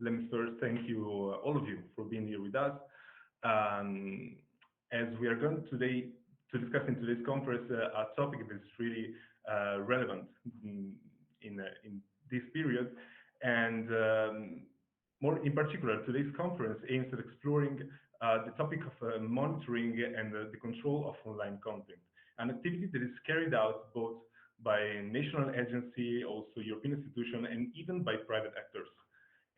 Let me first thank you, all of you, for being here with us. Um, as we are going today to discuss in today's conference a topic that is really relevant in this period, and more in particular, today's conference aims at exploring the topic of monitoring and the control of online content, an activity that is carried out both by national agency, also European institution, and even by private actors.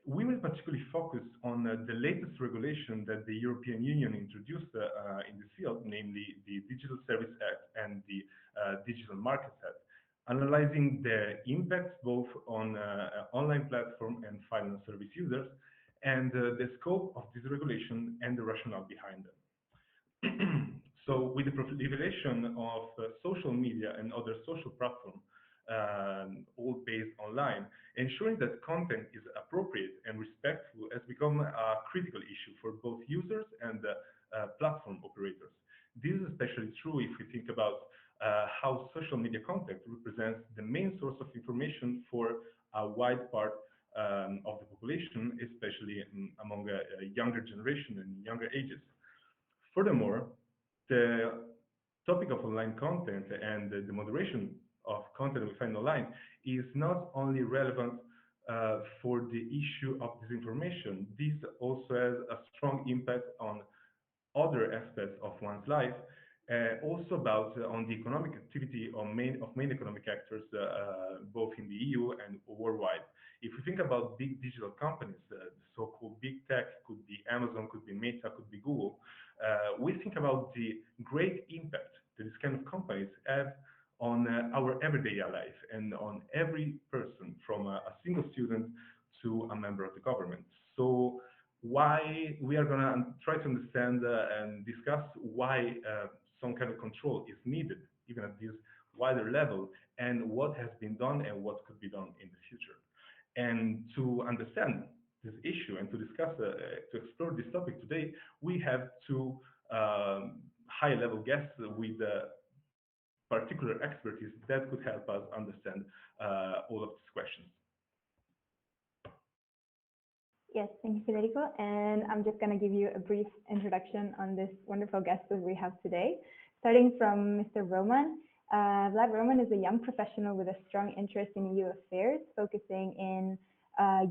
We will particularly focus on the latest regulation that the European Union introduced in this field, namely the Digital Service Act and the Digital Markets Act, analyzing the impacts both on online platform and final service users, and the scope of this regulation and the rationale behind them. So with the proliferation of social media and other social platforms, all based online, ensuring that content is appropriate and respectful has become a critical issue for both users and platform operators. This is especially true if we think about how social media content represents the main source of information for a wide part of the population, especially among a younger generation and younger ages. Furthermore, the topic of online content and the moderation of content we find online is not only relevant for the issue of disinformation. This also has a strong impact on other aspects of one's life, also about on the economic activity of main economic actors, both in the EU and worldwide. If we think about big digital companies, the so-called big tech, could be Amazon, could be Meta, could be Google, we think about the great impact that these kind of companies have on our everyday life and on every person, from a single student to a member of the government. So why we are going to try to understand and discuss why some kind of control is needed, even at this wider level, and what has been done and what could be done in the future. And to understand this issue and to discuss, to explore this topic today, we have two high-level guests with particular expertise that could help us understand all of these questions. Yes, thank you, Federico. And I'm just going to give you a brief introduction on this wonderful guest that we have today. Starting from Mr. Roman. Vlad Roman is a young professional with a strong interest in EU affairs, focusing in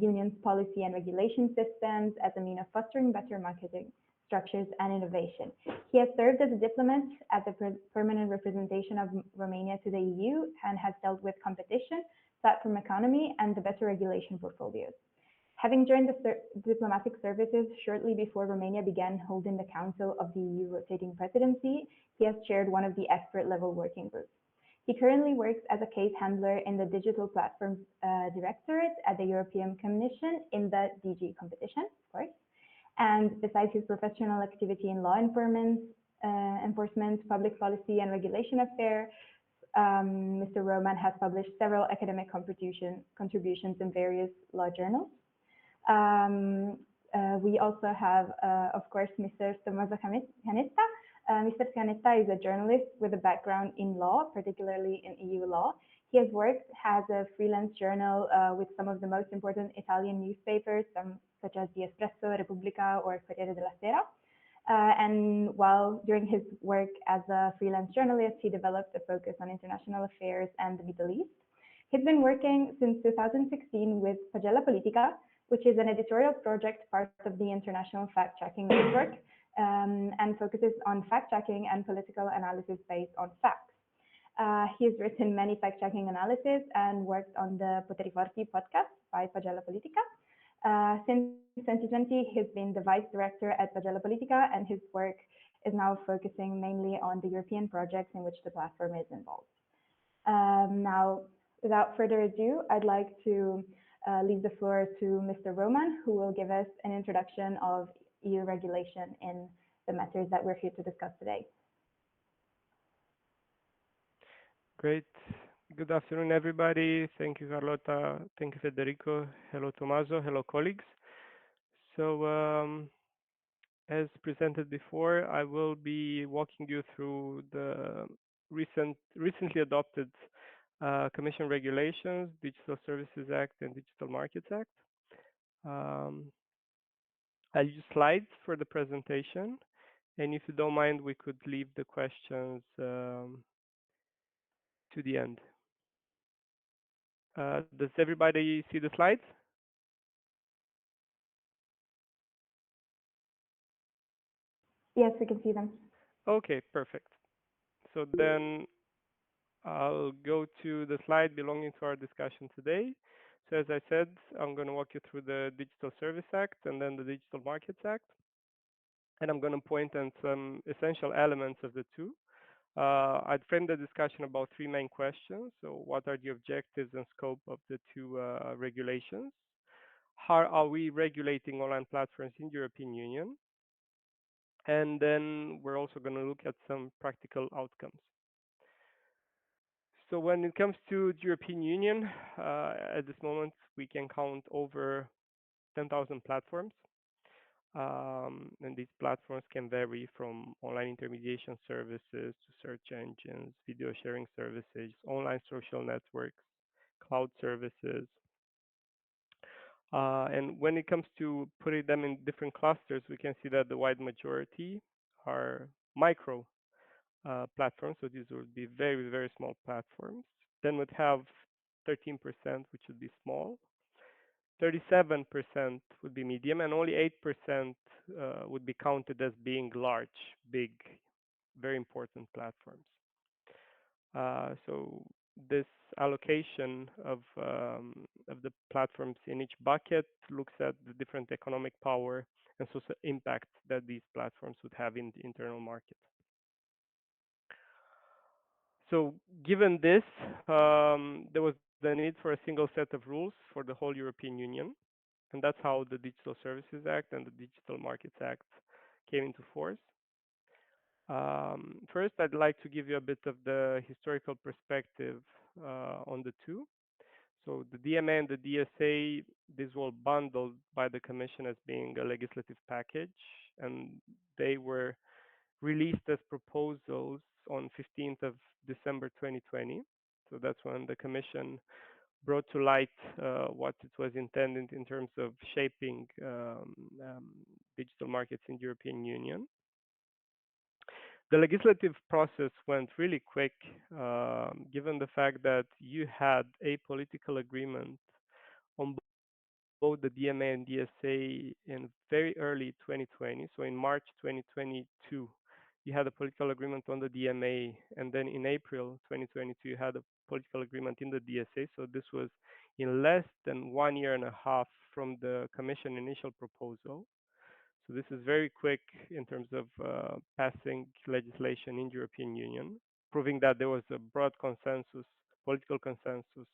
unions, policy and regulation systems as a means of fostering better marketing structures and innovation. He has served as a diplomat at the permanent representation of Romania to the EU and has dealt with competition, platform economy, and the better regulation portfolios. Having joined the diplomatic services shortly before Romania began holding the Council of the EU rotating presidency, he has chaired one of the expert-level working groups. He currently works as a case handler in the Digital Platforms Directorate at the European Commission in the DG Competition, of course. And besides his professional activity in law enforcement, public policy and regulation affairs, Mr. Roman has published several academic contributions in various law journals. We also have, of course, Mr. Tommaso Canetta. Mr. Canetta is a journalist with a background in law, particularly in EU law. He has worked as a freelance journal with some of the most important Italian newspapers, such as the Espresso, Repubblica, or Corriere della Sera. And during his work as a freelance journalist, he developed a focus on international affairs and the Middle East. He's been working since 2016 with Pagella Politica, which is an editorial project part of the International Fact-Checking Network, and focuses on fact-checking and political analysis based on facts. He has written many fact-checking analyses and worked on the Poteri Forti podcast by Pagella Politica. Since 2020, he's been the vice director at Pagella Politica, and his work is now focusing mainly on the European projects in which the platform is involved. Now, without further ado, I'd like to leave the floor to Mr. Roman, who will give us an introduction of EU regulation in the matters that we're here to discuss today. Great. Good afternoon, everybody. Thank you, Carlota. Thank you, Federico. Hello, Tommaso. Hello, colleagues. So, as presented before, I will be walking you through the recently adopted Commission regulations, Digital Services Act and Digital Markets Act. Um, I'll use slides for the presentation, and if you don't mind, we could leave the questions to the end. Does everybody see the slides? Yes, we can see them. Okay, perfect. So then I'll go to the slide belonging to our discussion today. So as I said, I'm going to walk you through the Digital Service Act and then the Digital Markets Act, and I'm going to point on some essential elements of the two. I'd frame the discussion about three main questions. So what are the objectives and scope of the two regulations? How are we regulating online platforms in the European Union? And then we're also going to look at some practical outcomes. So when it comes to the European Union, at this moment, we can count over 10,000 platforms. And these platforms can vary from online intermediation services to search engines, video sharing services, online social networks, cloud services. And when it comes to putting them in different clusters, we can see that the wide majority are micro platforms. So these would be very, very small platforms. Then we'd have 13%, which would be small. 37% would be medium, and only 8% would be counted as being large, big, very important platforms. So this allocation of the platforms in each bucket looks at the different economic power and social impact that these platforms would have in the internal market. So given this, there was the need for a single set of rules for the whole European Union, and that's how the Digital Services Act and the Digital Markets Act came into force. First, I'd like to give you a bit of the historical perspective on the two. So the DMA and the DSA, these were bundled by the Commission as being a legislative package, and they were released as proposals on 15th of December 2020. So that's when the Commission brought to light what it was intended in terms of shaping digital markets in the European Union. The legislative process went really quick, given the fact that you had a political agreement on both the DMA and DSA in very early 2020. So in March 2022, you had a political agreement on the DMA, and then in April 2022, you had a political agreement in the DSA. So this was in less than 1 year and a half from the Commission initial proposal. So this is very quick in terms of passing legislation in the European Union, proving that there was a broad consensus, political consensus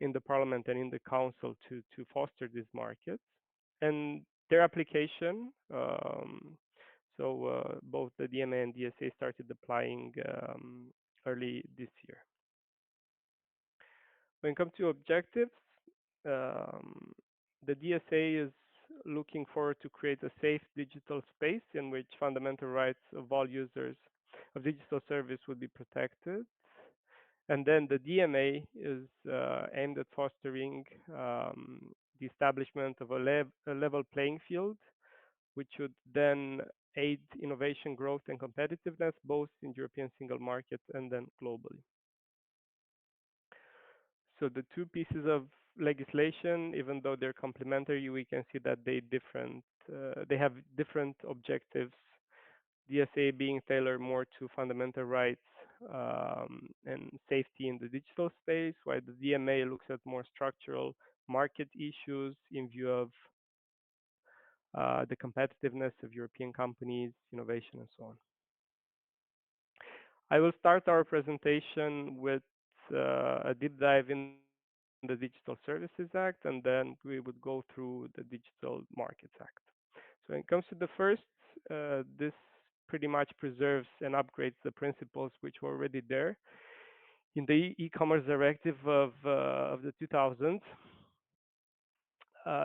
in the Parliament and in the Council to foster these markets. And their application, both the DMA and DSA started applying early this year. When it comes to objectives, um, the DSA is looking forward to create a safe digital space in which fundamental rights of all users of digital service would be protected. And then the DMA is aimed at fostering the establishment of a level playing field, which would then aid innovation, growth, and competitiveness, both in the European single market and then globally. So the two pieces of legislation, even though they're complementary, we can see that they have different objectives. DSA being tailored more to fundamental rights and safety in the digital space, while the DMA looks at more structural market issues in view of the competitiveness of European companies, innovation, and so on. I will start our presentation with a deep dive in the Digital Services Act, and then we would go through the Digital Markets Act. So when it comes to the first, this pretty much preserves and upgrades the principles which were already there in the e-commerce directive of the 2000s.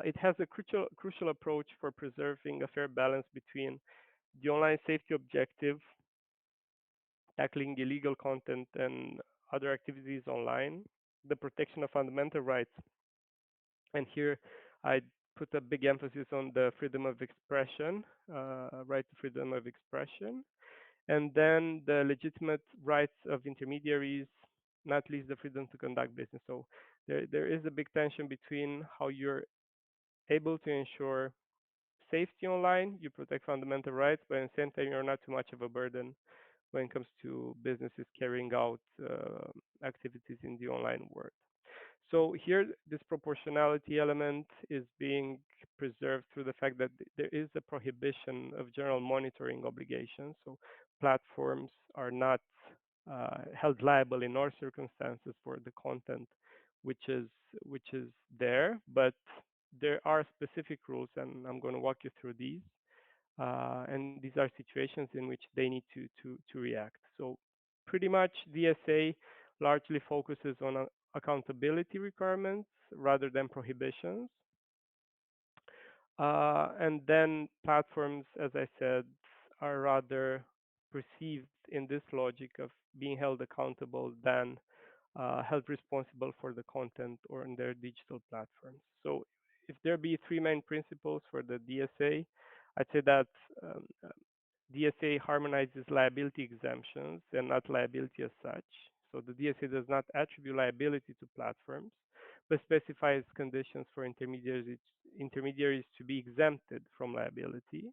It has a crucial approach for preserving a fair balance between the online safety objective, tackling illegal content and other activities online, the protection of fundamental rights. And here I put a big emphasis on the freedom of expression, right to freedom of expression, and then the legitimate rights of intermediaries, not least the freedom to conduct business. So there is a big tension between how you're able to ensure safety online, you protect fundamental rights, but at the same time, you're not too much of a burden when it comes to businesses carrying out activities in the online world. So here, this proportionality element is being preserved through the fact that there is a prohibition of general monitoring obligations. So platforms are not held liable in all circumstances for the content which is which is there, but there are specific rules, and I'm going to walk you through these. And these are situations in which they need to react. So pretty much DSA largely focuses on accountability requirements rather than prohibitions. And then platforms, as I said, are rather perceived in this logic of being held accountable than held responsible for the content or in their digital platforms. So if there be three main principles for the DSA, I'd say that um, DSA harmonizes liability exemptions and not liability as such. So the DSA does not attribute liability to platforms, but specifies conditions for intermediaries to be exempted from liability.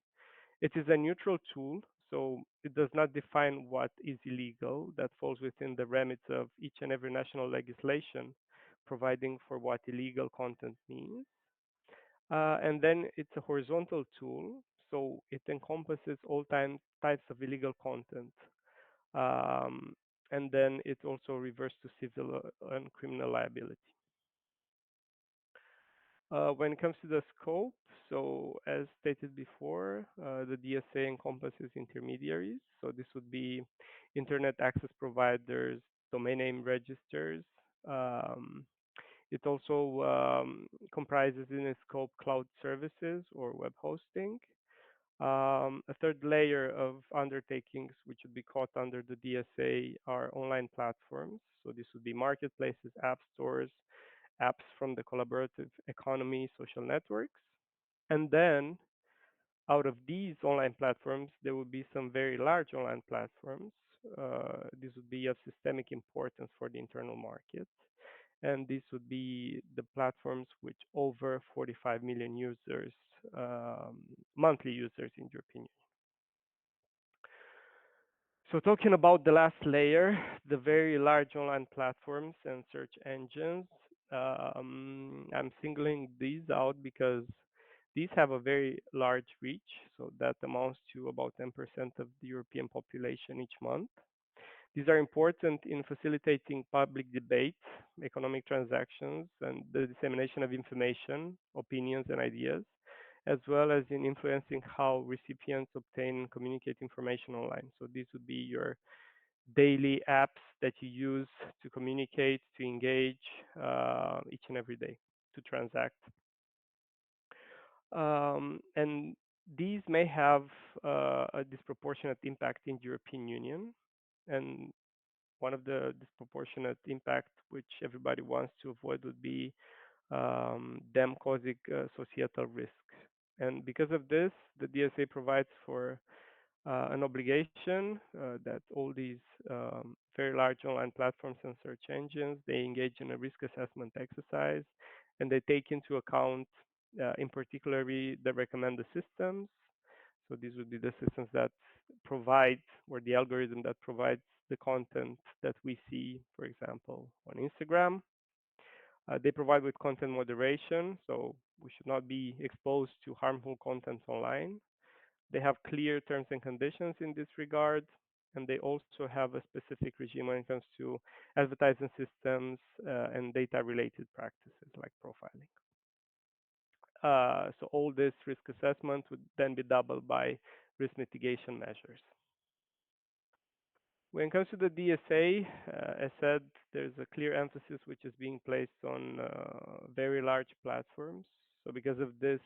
It is a neutral tool, so it does not define what is illegal. That falls within the remits of each and every national legislation, providing for what illegal content means. And then it's a horizontal tool, so it encompasses all types of illegal content. Um, and then it also refers to civil and criminal liability. When it comes to the scope, so as stated before, the DSA encompasses intermediaries. So this would be internet access providers, domain name registers. Um, it also comprises in its scope cloud services or web hosting. A third layer of undertakings, which would be caught under the DSA, are online platforms. So this would be marketplaces, app stores, apps from the collaborative economy, social networks. And then out of these online platforms, there would be some very large online platforms. This would be of systemic importance for the internal market. And this would be the platforms which over 45 million users, um, monthly users in European. So talking about the last layer, the very large online platforms and search engines, I'm singling these out because these have a very large reach. So that amounts to about 10% of the European population each month. These are important in facilitating public debate, economic transactions, and the dissemination of information, opinions, and ideas, as well as in influencing how recipients obtain and communicate information online. So these would be your daily apps that you use to communicate, to engage each and every day, to transact. And these may have a disproportionate impact in the European Union. And one of the disproportionate impact which everybody wants to avoid would be them causing societal risk. And because of this, the DSA provides for an obligation that all these very large online platforms and search engines they engage in a risk assessment exercise, and they take into account, in particularly, the recommended systems. So these would be the systems that provide, or the algorithm that provides the content that we see, for example, on Instagram. They provide with content moderation, so we should not be exposed to harmful content online. They have clear terms and conditions in this regard, and they also have a specific regime when it comes to advertising systems and data-related practices like profiling. So all this risk assessment would then be doubled by risk mitigation measures. When it comes to the DSA, as said, there's a clear emphasis which is being placed on very large platforms. So because of this,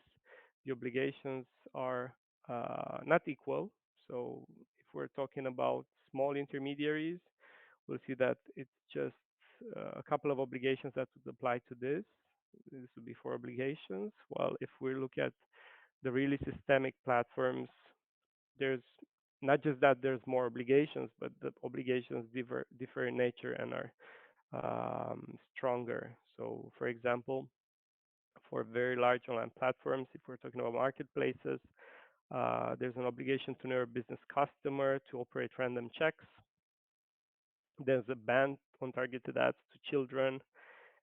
the obligations are not equal. So if we're talking about small intermediaries, we'll see that it's just a couple of obligations that would apply to this. This would be for obligations. While if we look at the really systemic platforms, there's not just that there's more obligations, but the obligations differ in nature and are stronger. So, for example, for very large online platforms, if we're talking about marketplaces, there's an obligation to know a business customer to operate random checks. There's a ban on targeted ads to children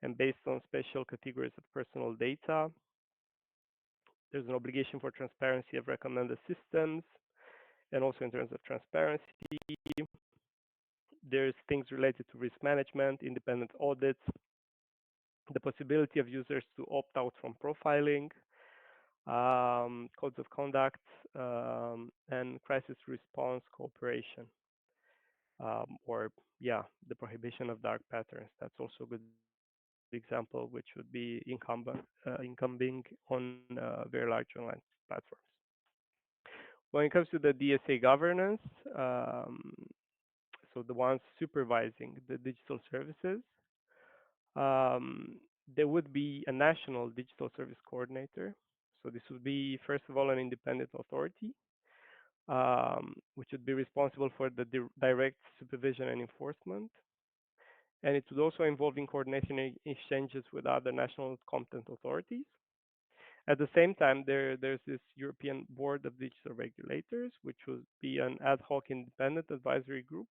and based on special categories of personal data. There's an obligation for transparency of recommended systems and also in terms of transparency. There's things related to risk management, independent audits, the possibility of users to opt out from profiling, codes of conduct, and crisis response cooperation, or yeah, the prohibition of dark patterns. That's also a good example, which would be incumbing on very large online platforms. When it comes to the DSA governance, so the ones supervising the digital services, um, there would be a national digital service coordinator. So this would be, first of all, an independent authority, which would be responsible for the direct supervision and enforcement. And it would also involve in coordinating exchanges with other national competent authorities. At the same time, there's this European Board of Digital Regulators, which would be an ad hoc independent advisory group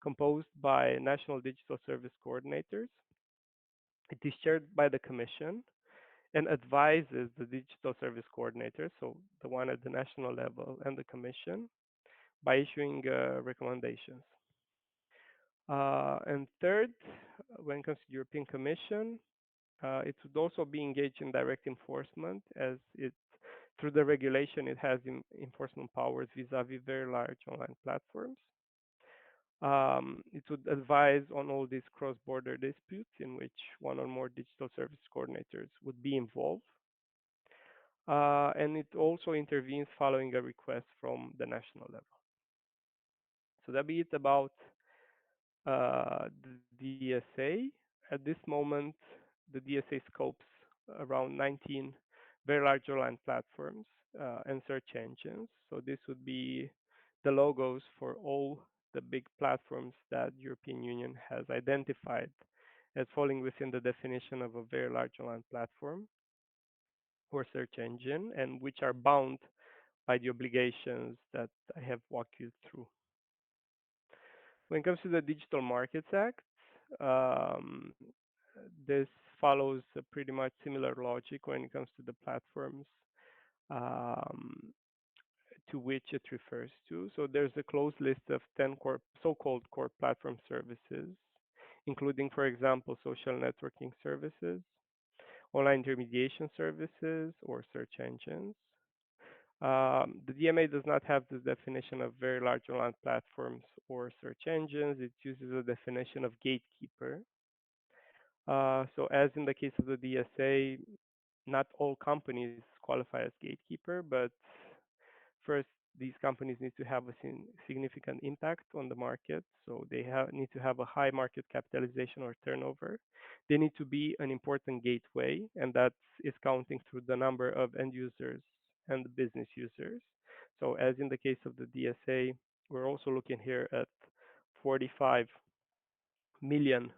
composed by national digital service coordinators. It is chaired by the Commission and advises the digital service coordinators, so the one at the national level and the Commission, by issuing recommendations. And third, when it comes to the European Commission, it would also be engaged in direct enforcement as it through the regulation it has enforcement powers vis-a-vis very large online platforms. It would advise on all these cross-border disputes in which one or more digital service coordinators would be involved. And it also intervenes following a request from the national level. So that be it about the DSA. At this moment, the DSA scopes around 19 very large online platforms and search engines. So this would be the logos for all the big platforms that the European Union has identified as falling within the definition of a very large online platform or search engine and which are bound by the obligations that I have walked you through. When it comes to the Digital Markets Act, um, this follows a pretty much similar logic when it comes to the platforms um, to which it refers to. So there's a closed list of 10 core, so-called core platform services, including, for example, social networking services, online intermediation services, or search engines. The DMA does not have this definition of very large online platforms or search engines. It uses a definition of gatekeeper. So as in the case of the DSA, not all companies qualify as gatekeeper, but first, these companies need to have a significant impact on the market. So they need to have a high market capitalization or turnover. They need to be an important gateway, and that is counting through the number of end users and business users. So as in the case of the DSA, we're also looking here at 45 million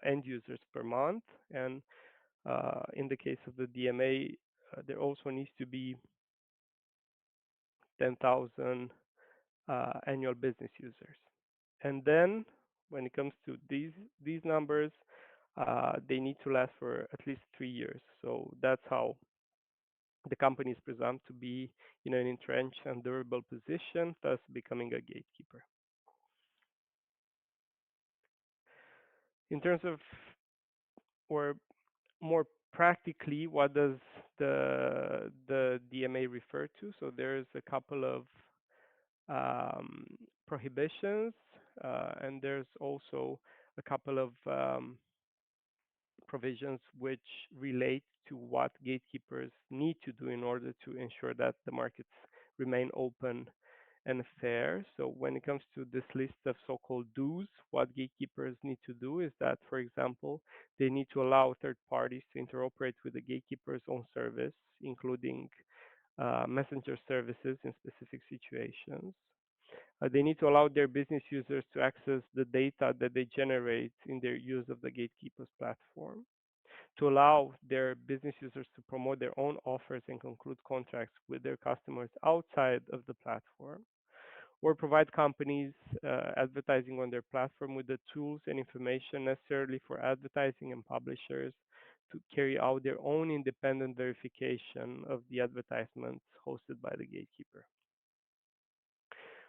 end users per month. And in the case of the DMA, there also needs to be 10,000 annual business users. And then when it comes to these numbers, they need to last for at least 3 years. So that's how the company is presumed to be in an entrenched and durable position, thus becoming a gatekeeper. In terms of, or more practically, what does the DMA refer to? So there's a couple of um, prohibitions, and there's also a couple of provisions which relate to what gatekeepers need to do in order to ensure that the markets remain open and fair. So when it comes to this list of so-called do's, what gatekeepers need to do is that, for example, they need to allow third parties to interoperate with the gatekeeper's own service, including messenger services in specific situations. They need to allow their business users to access the data that they generate in their use of the gatekeeper's platform, to allow their business users to promote their own offers and conclude contracts with their customers outside of the platform, or provide companies advertising on their platform with the tools and information necessarily for advertising and publishers to carry out their own independent verification of the advertisements hosted by the gatekeeper.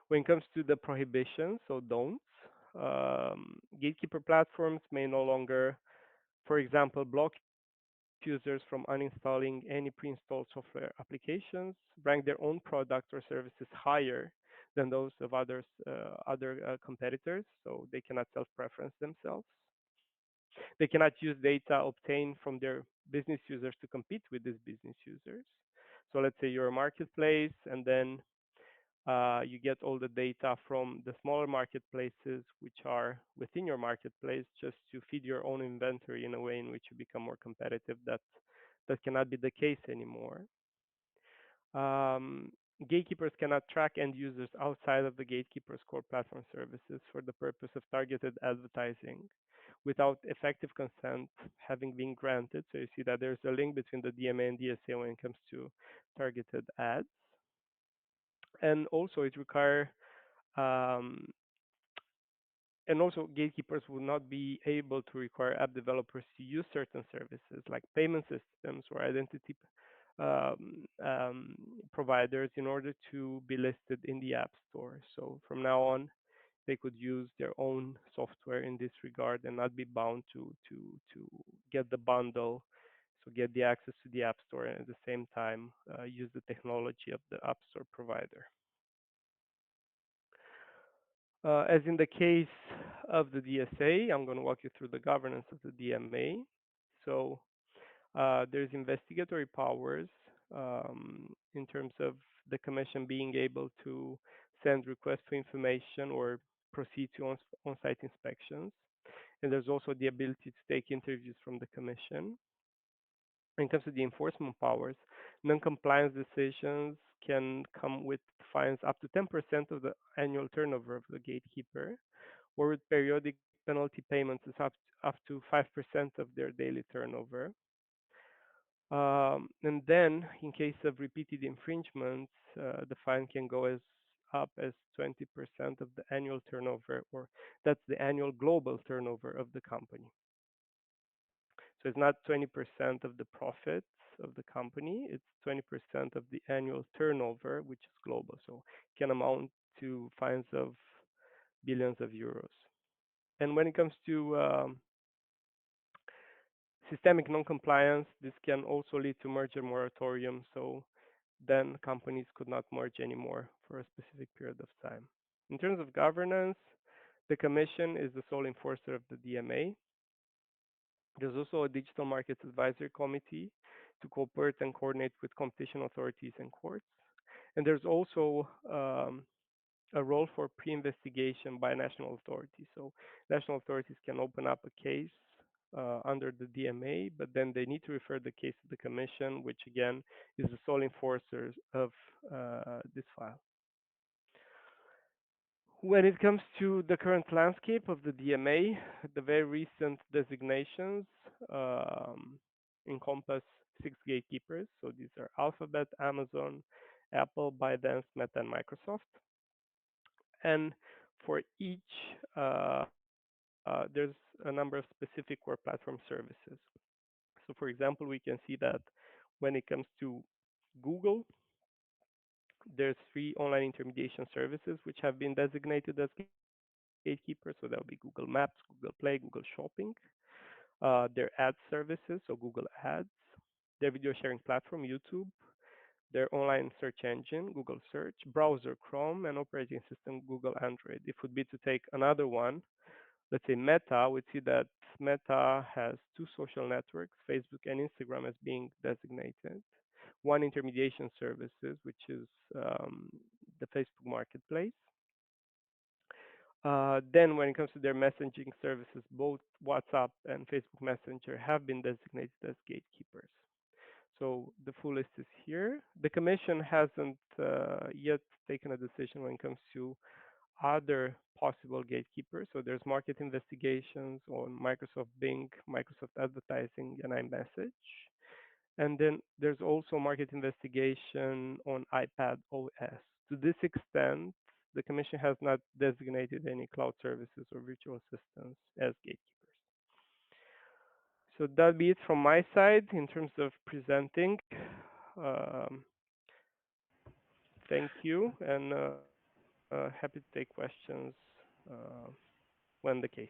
When it comes to the prohibitions, so don'ts, gatekeeper platforms may no longer, for example, block users from uninstalling any pre-installed software applications, rank their own products or services higher than those of other competitors, so they cannot self-preference themselves. They cannot use data obtained from their business users to compete with these business users. So let's say you're a marketplace, and then you get all the data from the smaller marketplaces which are within your marketplace just to feed your own inventory in a way in which you become more competitive. That cannot be the case anymore. Um, Gatekeepers cannot track end users outside of the gatekeeper's core platform services for the purpose of targeted advertising without effective consent having been granted. So you see that there's a link between the DMA and DSA when it comes to targeted ads. And also it require um, and also gatekeepers will not be able to require app developers to use certain services like payment systems or identity providers in order to be listed in the app store. So from now on, they could use their own software in this regard and not be bound to get the bundle, so get the access to the app store and at the same time use the technology of the app store provider. As in the case of the DSA, I'm going to walk you through the governance of the DMA. So there's investigatory powers in terms of the commission being able to send requests for information or proceed to on-site inspections. And there's also the ability to take interviews from the commission. In terms of the enforcement powers, non-compliance decisions can come with fines up to 10% of the annual turnover of the gatekeeper, or with periodic penalty payments is up to 5% of their daily turnover. And then, in case of repeated infringements, the fine can go as up as 20% of the annual turnover, or that's the annual global turnover of the company. So it's not 20% of the profits of the company, it's 20% of the annual turnover, which is global. So it can amount to fines of billions of euros. And when it comes to systemic non-compliance, this can also lead to merger moratorium. So then companies could not merge anymore for a specific period of time. In terms of governance, the Commission is the sole enforcer of the DMA. There's also a Digital Markets Advisory Committee to cooperate and coordinate with competition authorities and courts. And there's also a role for pre-investigation by national authorities. So national authorities can open up a case under the DMA, but then they need to refer the case to the Commission, which again is the sole enforcer of this file. When it comes to the current landscape of the DMA, the very recent designations encompass 6 gatekeepers. So these are Alphabet, Amazon, Apple, ByteDance, Meta, and Microsoft. And for each, there's a number of specific core platform services. So, for example, we can see that when it comes to Google, there's 3 online intermediation services which have been designated as gatekeepers. So that'll be Google Maps, Google Play, Google Shopping. Their ad services, so Google Ads. Their video sharing platform, YouTube. Their online search engine, Google Search. Browser, Chrome, and operating system, Google Android. If it would be to take another one, let's say Meta, we'd see that Meta has 2 social networks, Facebook and Instagram, as being designated. 1 intermediation services, which is the Facebook Marketplace. Then, when it comes to their messaging services, both WhatsApp and Facebook Messenger have been designated as gatekeepers. So the full list is here. The Commission hasn't yet taken a decision when it comes to other possible gatekeepers. So there's market investigations on Microsoft Bing, Microsoft Advertising, and iMessage. And then there's also market investigation on iPad OS. To this extent, the Commission has not designated any cloud services or virtual assistants as gatekeepers. So that'd be it from my side in terms of presenting. Um, Thank you, and happy to take questions uh, when the case.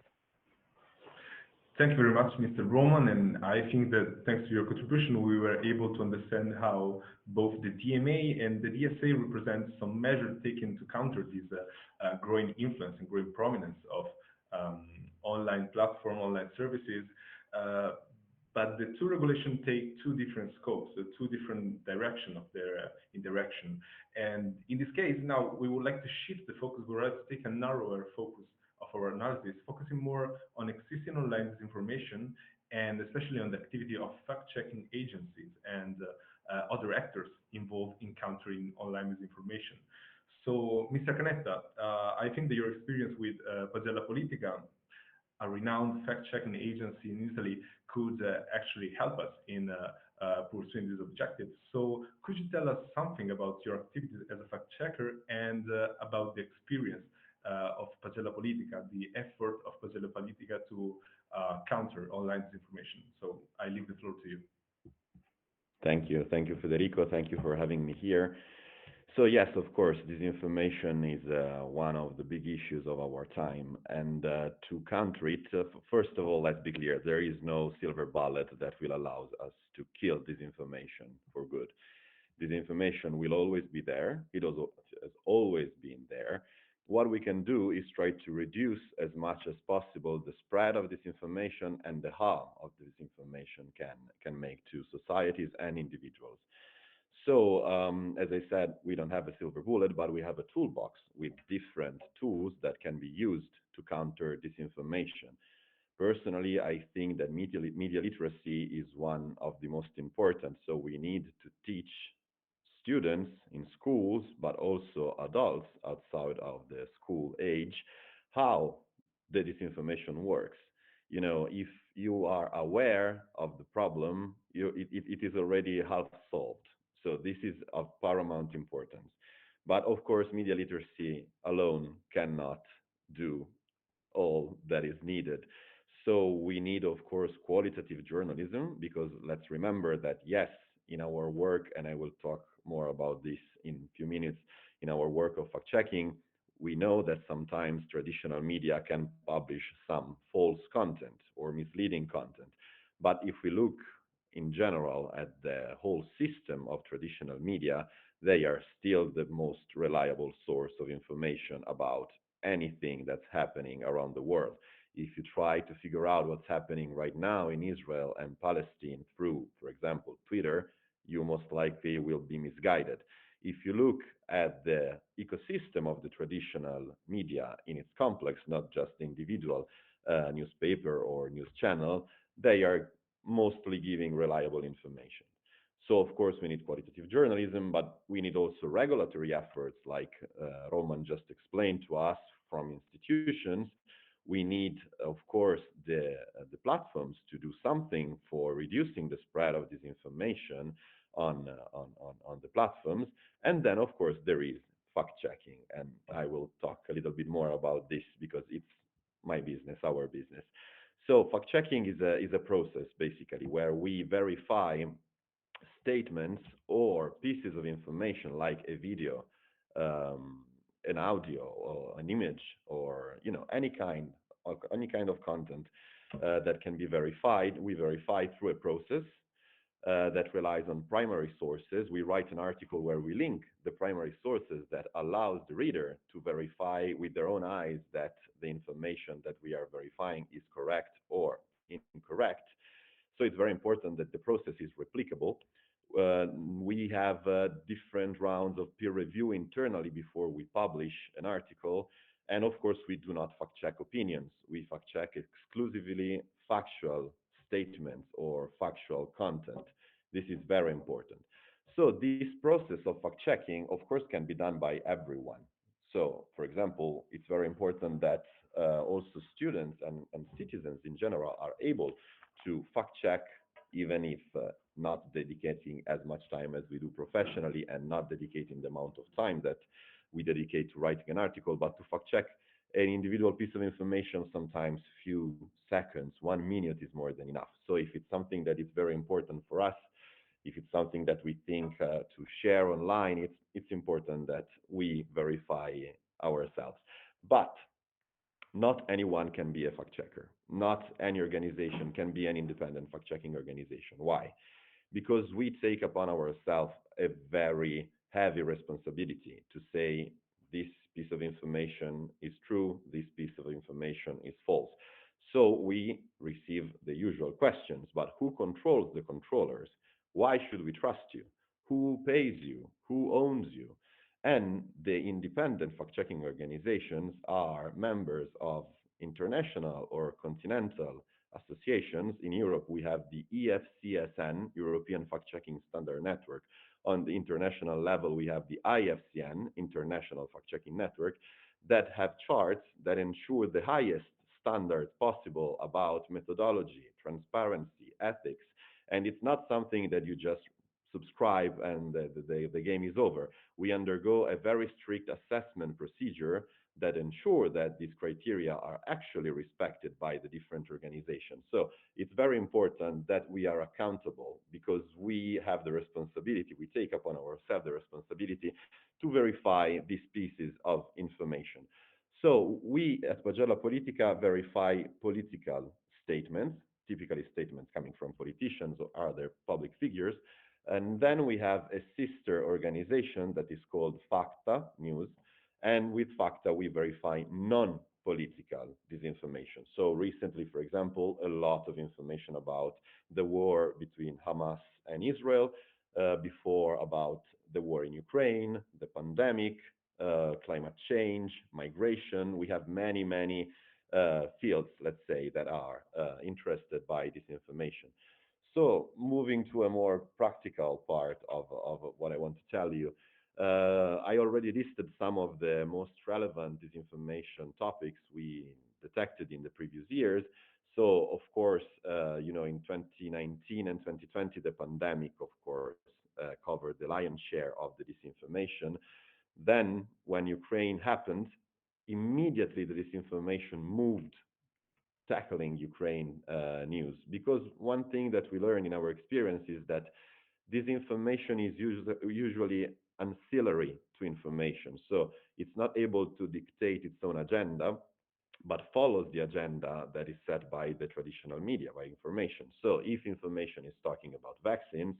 Thank you very much, Mr. Roman. And I think that thanks to your contribution, we were able to understand how both the DMA and the DSA represent some measures taken to counter this growing influence and growing prominence of um, online platform, online services. Uh, but the two regulations take two different scopes, so two different direction of their interaction. And in this case, now we would like to shift the focus. We would like to take a narrower focus of our analysis, focusing more on existing online disinformation and especially on the activity of fact-checking agencies and other actors involved in countering online misinformation. So, Mr. Canetta, I think that your experience with Pagella Politica, a renowned fact-checking agency in Italy, could actually help us in pursuing these objectives. So could you tell us something about your activities as a fact-checker and about the experience of Pagella Politica, the effort of Pagella Politica to counter online disinformation? So I leave the floor to you. Thank you. Thank you, Federico. Thank you for having me here. So yes, of course, disinformation is one of the big issues of our time. And to counter it, first of all, let's be clear, there is no silver bullet that will allow us to kill disinformation for good. Disinformation will always be there. It also has always been there. What we can do is try to reduce as much as possible the spread of disinformation and the harm of disinformation can make to societies and individuals. So, as I said, we don't have a silver bullet, but we have a toolbox with different tools that can be used to counter disinformation. Personally, I think that media literacy is one of the most important. So we need to teach students in schools, but also adults outside of the school age, how the disinformation works. You know, if you are aware of the problem, it is already half solved. So this is of paramount importance. But of course, media literacy alone cannot do all that is needed. So we need, of course, qualitative journalism because let's remember that, yes, in our work, and I will talk more about this in a few minutes, in our work of fact checking, we know that sometimes traditional media can publish some false content or misleading content. But if we look in general at the whole system of traditional media, they are still the most reliable source of information about anything that's happening around the world. If you try to figure out what's happening right now in Israel and Palestine through, for example, Twitter, you most likely will be misguided. If you look at the ecosystem of the traditional media in its complex, not just the individual newspaper or news channel, they are mostly giving reliable information. So, of course, we need qualitative journalism, but we need also regulatory efforts, like Roman just explained to us from institutions. We need, of course, the platforms to do something for reducing the spread of disinformation on the platforms. And then, of course, there is fact checking. And I will talk a little bit more about this because it's my business, our business. So fact checking is a process basically where we verify statements or pieces of information like a video, an audio, or an image, or any kind of content that can be verified. We verify through a process that relies on primary sources. We write an article where we link the primary sources that allows the reader to verify with their own eyes that the information that we are verifying is correct or incorrect. So it's very important that the process is replicable. we have different rounds of peer review internally before we publish an article. And of course, we do not fact check opinions. We fact check exclusively factual statements or factual content. This is very important. So this process of fact checking, of course, can be done by everyone. So, for example, it's very important that also students and citizens in general are able to fact check, even if not dedicating as much time as we do professionally and not dedicating the amount of time that we dedicate to writing an article, but to fact check an individual piece of information, sometimes few seconds, 1 minute is more than enough. So if it's something that is very important for us, if it's something that we think to share online, it's important that we verify ourselves. But not anyone can be a fact checker. Not any organization can be an independent fact checking organization. Why? Because we take upon ourselves a very heavy responsibility to say this piece of information is true, this piece of information is false. So we receive the usual questions, but who controls the controllers? Why should we trust you? Who pays you? Who owns you? And the independent fact checking organizations are members of international or continental associations. In Europe, we have the EFCSN, European Fact Checking Standard Network. On the international level, we have the IFCN, International Fact Checking Network, that have charts that ensure the highest standards possible about methodology, transparency, ethics. And it's not something that you just subscribe and the game is over. We undergo a very strict assessment procedure that ensure that these criteria are actually respected by the different organizations. So it's very important that we are accountable because we have the responsibility, we take upon ourselves the responsibility to verify these pieces of information. So we at Pagella Politica verify political statements, typically statements coming from politicians or other public figures. And then we have a sister organization that is called FACTA News, and with FACTA, we verify non-political disinformation. So recently, for example, a lot of information about the war between Hamas and Israel, before about the war in Ukraine, the pandemic, climate change, migration. We have many, many fields, let's say, that are interested by this information. So moving to a more practical part of what I want to tell you, I already listed some of the most relevant disinformation topics we detected in the previous years. So, of course, in 2019 and 2020, the pandemic, of course, covered the lion's share of the disinformation. Then, when Ukraine happened, immediately the disinformation moved tackling Ukraine news. Because one thing that we learn in our experience is that disinformation is usually ancillary to information. So it's not able to dictate its own agenda, but follows the agenda that is set by the traditional media, by information. So if information is talking about vaccines,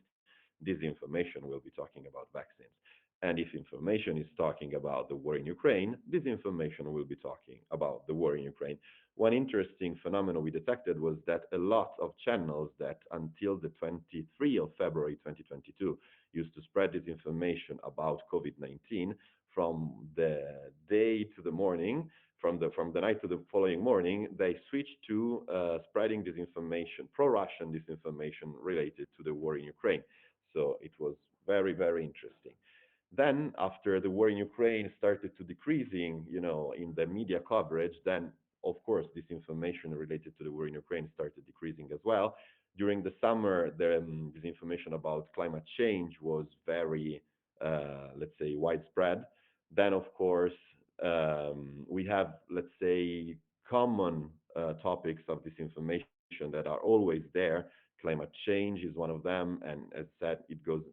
disinformation will be talking about vaccines. And if information is talking about the war in Ukraine, disinformation will be talking about the war in Ukraine. One interesting phenomenon we detected was that a lot of channels that until the 23 of February 2022 used to spread disinformation about COVID-19 from the day to the morning, from the night to the following morning, they switched to spreading disinformation, pro-Russian disinformation related to the war in Ukraine. So it was very, very interesting. Then, after the war in Ukraine started to decreasing, in the media coverage, then of course disinformation related to the war in Ukraine started decreasing as well. During the summer, the disinformation about climate change was very, let's say, widespread. Then, of course, we have, let's say, common topics of disinformation that are always there. Climate change is one of them, and as said, it goes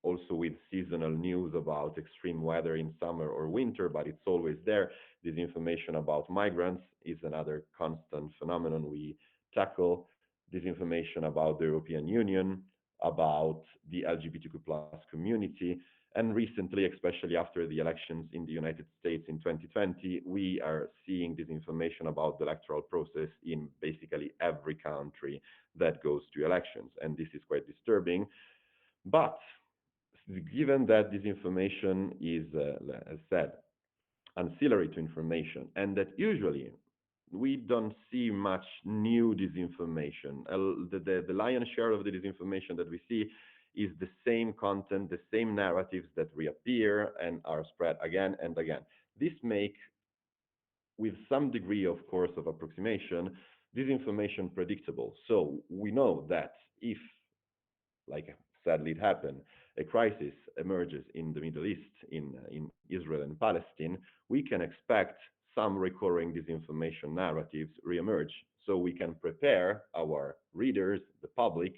also with seasonal news about extreme weather in summer or winter, but it's always there. This information about migrants is another constant phenomenon we tackle. This information about the European Union, about the LGBTQ plus community. And recently, especially after the elections in the United States in 2020, we are seeing this information about the electoral process in basically every country that goes to elections. And this is quite disturbing But given that this information is, as said, ancillary to information, and that usually we don't see much new disinformation. The lion's share of the disinformation that we see is the same content, the same narratives that reappear and are spread again and again. This make, with some degree, of course, of approximation, disinformation predictable. So we know that if, like sadly it happened, a crisis emerges in the Middle East, in Israel and Palestine, we can expect some recurring disinformation narratives reemerge. So we can prepare our readers, the public,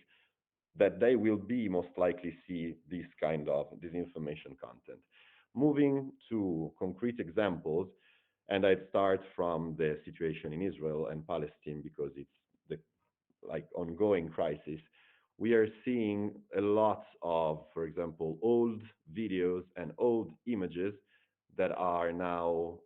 that they will be most likely see this kind of disinformation content. Moving to concrete examples, and I'd start from the situation in Israel and Palestine because it's the like ongoing crisis. We are seeing a lot of, for example, old videos and old images that are now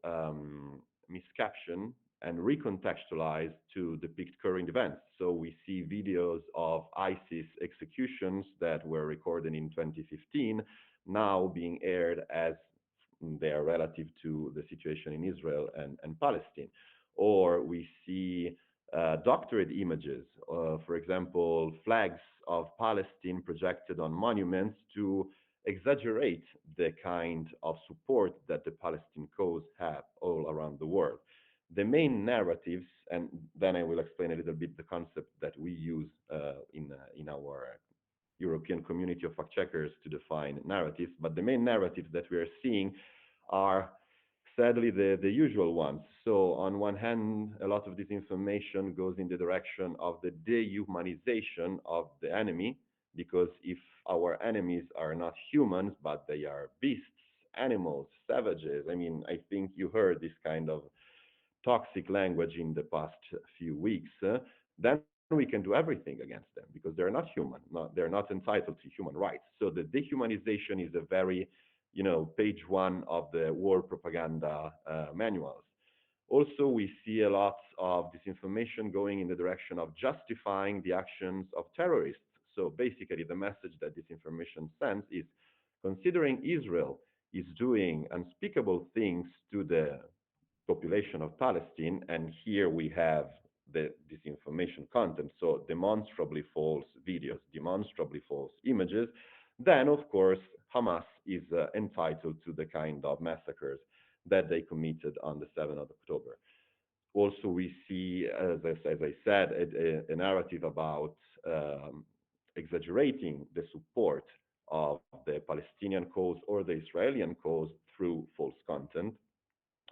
miscaptioned and recontextualized to depict current events. So we see videos of ISIS executions that were recorded in 2015 now being aired as they are relative to the situation in Israel and Palestine. Or we see doctored images, for example, flags of Palestine projected on monuments to exaggerate the kind of support that the Palestine cause have all around the world. The main narratives, and then I will explain a little bit the concept that we use in our European community of fact checkers to define narratives, but the main narratives that we are seeing are sadly the usual ones. So on one hand, a lot of this information goes in the direction of the dehumanization of the enemy, because if our enemies are not humans, but they are beasts, animals, savages, I mean, I think you heard this kind of toxic language in the past few weeks, then we can do everything against them because they're not human. They're not entitled to human rights. So the dehumanization is a very, page one of the war propaganda manuals. Also, we see a lot of disinformation going in the direction of justifying the actions of terrorists. So basically, the message that disinformation sends is considering Israel is doing unspeakable things to the population of Palestine, and here we have the disinformation content, so demonstrably false videos, demonstrably false images, then of course Hamas is entitled to the kind of massacres that they committed on the 7th of October. Also, we see, as I said, a narrative about exaggerating the support of the Palestinian cause or the Israeli cause through false content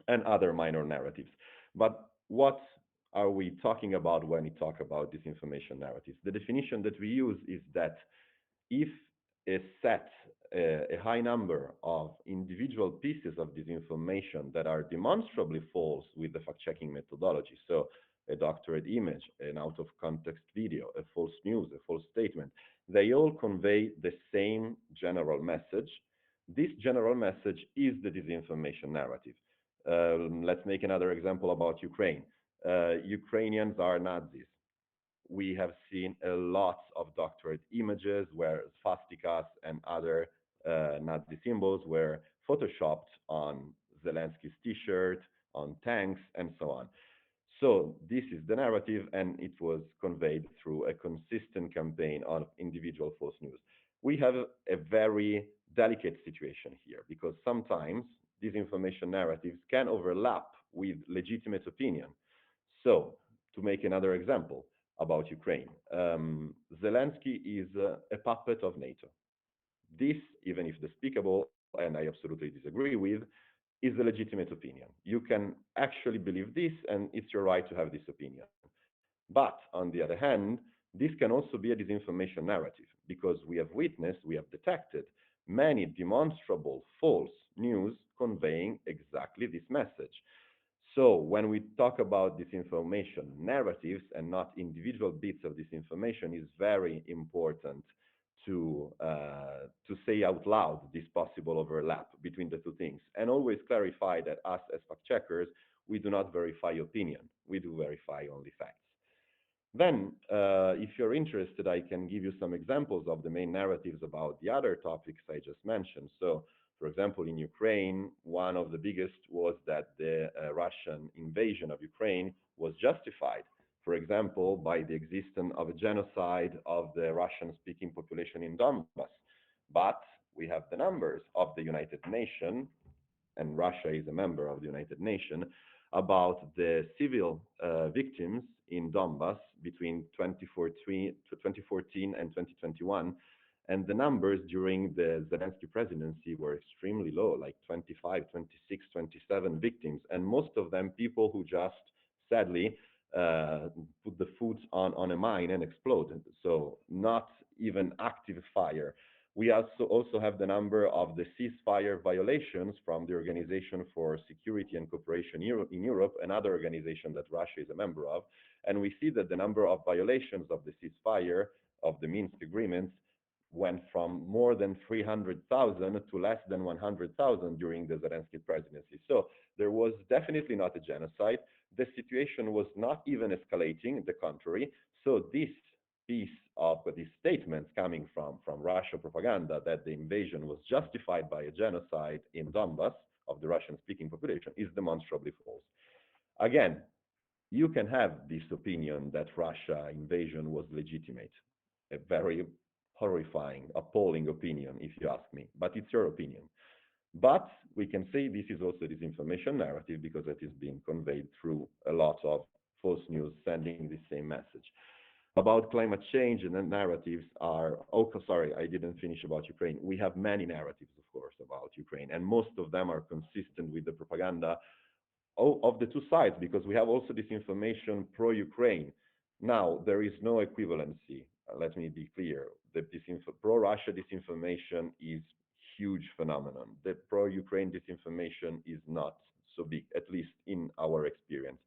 and other minor narratives. But what are we talking about when we talk about disinformation narratives? The definition that we use is that if a set, a high number of individual pieces of disinformation that are demonstrably false with the fact-checking methodology, so a doctored image, an out-of-context video, a false news, a false statement, they all convey the same general message. This general message is the disinformation narrative. Let's make another example about Ukraine. Ukrainians are Nazis. We have seen a lot of doctored images where swastikas and other Nazi symbols were photoshopped on Zelensky's t-shirt, on tanks, and so on. So this is the narrative, and it was conveyed through a consistent campaign of individual false news. We have a very delicate situation here because sometimes these information narratives can overlap with legitimate opinion. So, to make another example about Ukraine, Zelensky is a puppet of NATO. This, even if despicable, and I absolutely disagree with, is a legitimate opinion. You can actually believe this, and it's your right to have this opinion. But on the other hand, this can also be a disinformation narrative because we have witnessed, we have detected many demonstrable false news conveying exactly this message. So when we talk about disinformation, narratives and not individual bits of disinformation is very important to say out loud this possible overlap between the two things, and always clarify that us as fact checkers we do not verify opinion, we do verify only facts. Then, if you're interested, I can give you some examples of the main narratives about the other topics I just mentioned. So, for example, in Ukraine, one of the biggest was that the Russian invasion of Ukraine was justified, for example, by the existence of a genocide of the Russian-speaking population in Donbass. But we have the numbers of the United Nations, and Russia is a member of the United Nations, about the civil victims in Donbass between 2014 and 2021. And the numbers during the Zelensky presidency were extremely low, like 25, 26, 27 victims, and most of them people who just sadly uh, put the foot on a mine and exploded. So not even active fire. We also have the number of the ceasefire violations from the Organization for Security and Cooperation in Europe, another organization that Russia is a member of. And we see that the number of violations of the ceasefire of the Minsk agreements went from more than 300,000 to less than 100,000 during the Zelensky presidency. So there was definitely not a genocide. The situation was not even escalating, the contrary. So this piece of these statements coming from Russian propaganda that the invasion was justified by a genocide in Donbass of the Russian-speaking population is demonstrably false. Again, you can have this opinion that Russia invasion was legitimate, a very horrifying, appalling opinion, if you ask me, but it's your opinion. But we can say this is also disinformation narrative because it is being conveyed through a lot of false news sending the same message. About climate change and the narratives are, oh, sorry, I didn't finish about Ukraine. We have many narratives, of course, about Ukraine, and most of them are consistent with the propaganda of the two sides, because we have also disinformation pro-Ukraine. Now, there is no equivalency. Let me be clear. The pro-Russia disinformation is huge phenomenon. The pro-Ukraine disinformation is not so big, at least in our experience,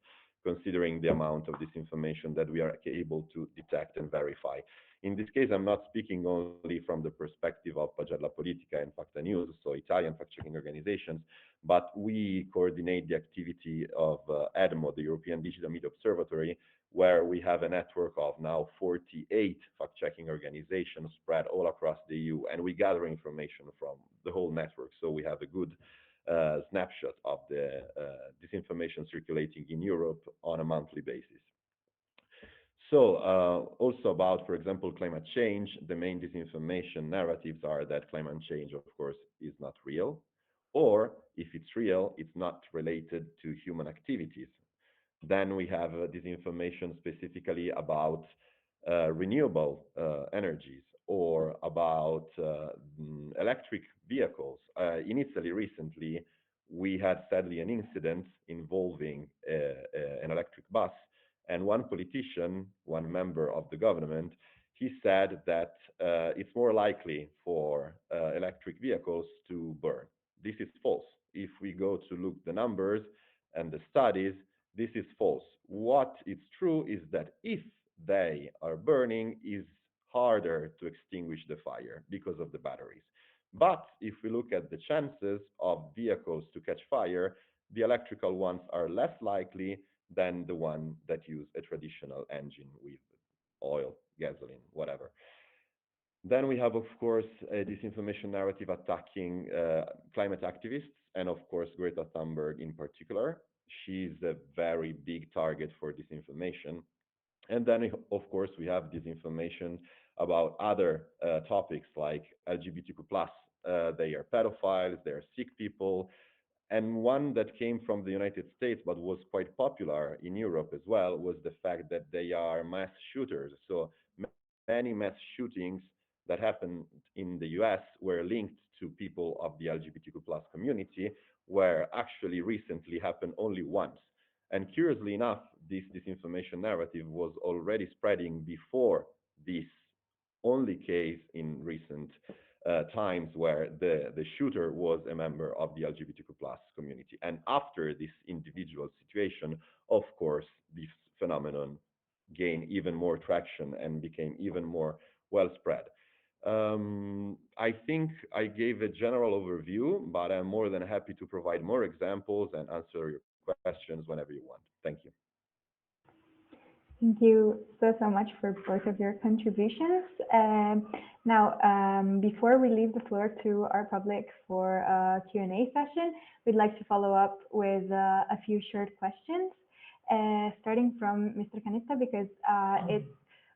considering the amount of disinformation that we are able to detect and verify. In this case, I'm not speaking only from the perspective of Pagella Politica and Facta News, so Italian fact-checking organizations, but we coordinate the activity of EDMO, the European Digital Media Observatory, where we have a network of now 48 fact-checking organizations spread all across the EU, and we gather information from the whole network. So we have a good snapshot of the disinformation circulating in Europe on a monthly basis. So, also about, for example, climate change, the main disinformation narratives are that climate change, of course, is not real, or if it's real, it's not related to human activities. Then we have this information specifically about renewable energies or about electric vehicles. In Italy recently, we had sadly an incident involving an electric bus, and one politician, one member of the government, he said that it's more likely for electric vehicles to burn. This is false. If we go to look the numbers and the studies, this is false. What is true is that if they are burning, is harder to extinguish the fire because of the batteries. But if we look at the chances of vehicles to catch fire, the electrical ones are less likely than the one that use a traditional engine with oil, gasoline, whatever. Then we have, of course, a disinformation narrative attacking climate activists, and of course, Greta Thunberg in particular. She's a very big target for disinformation. And then, of course, we have disinformation about other topics like LGBTQ+. They are pedophiles, they are sick people, and one that came from the United States but was quite popular in Europe as well was the fact that they are mass shooters. So many mass shootings that happened in the US were linked to people of the LGBTQ plus community, where actually recently happened only once. And curiously enough, this disinformation narrative was already spreading before this only case in recent times where the shooter was a member of the LGBTQ plus community. And after this individual situation, of course, this phenomenon gained even more traction and became even more well spread. I think I gave a general overview, but I'm more than happy to provide more examples and answer your questions whenever you want. Thank you. Thank you so much for both of your contributions. Now, before we leave the floor to our public for a Q&A session, we'd like to follow up with a few short questions, starting from Mr. Canetta, because it's,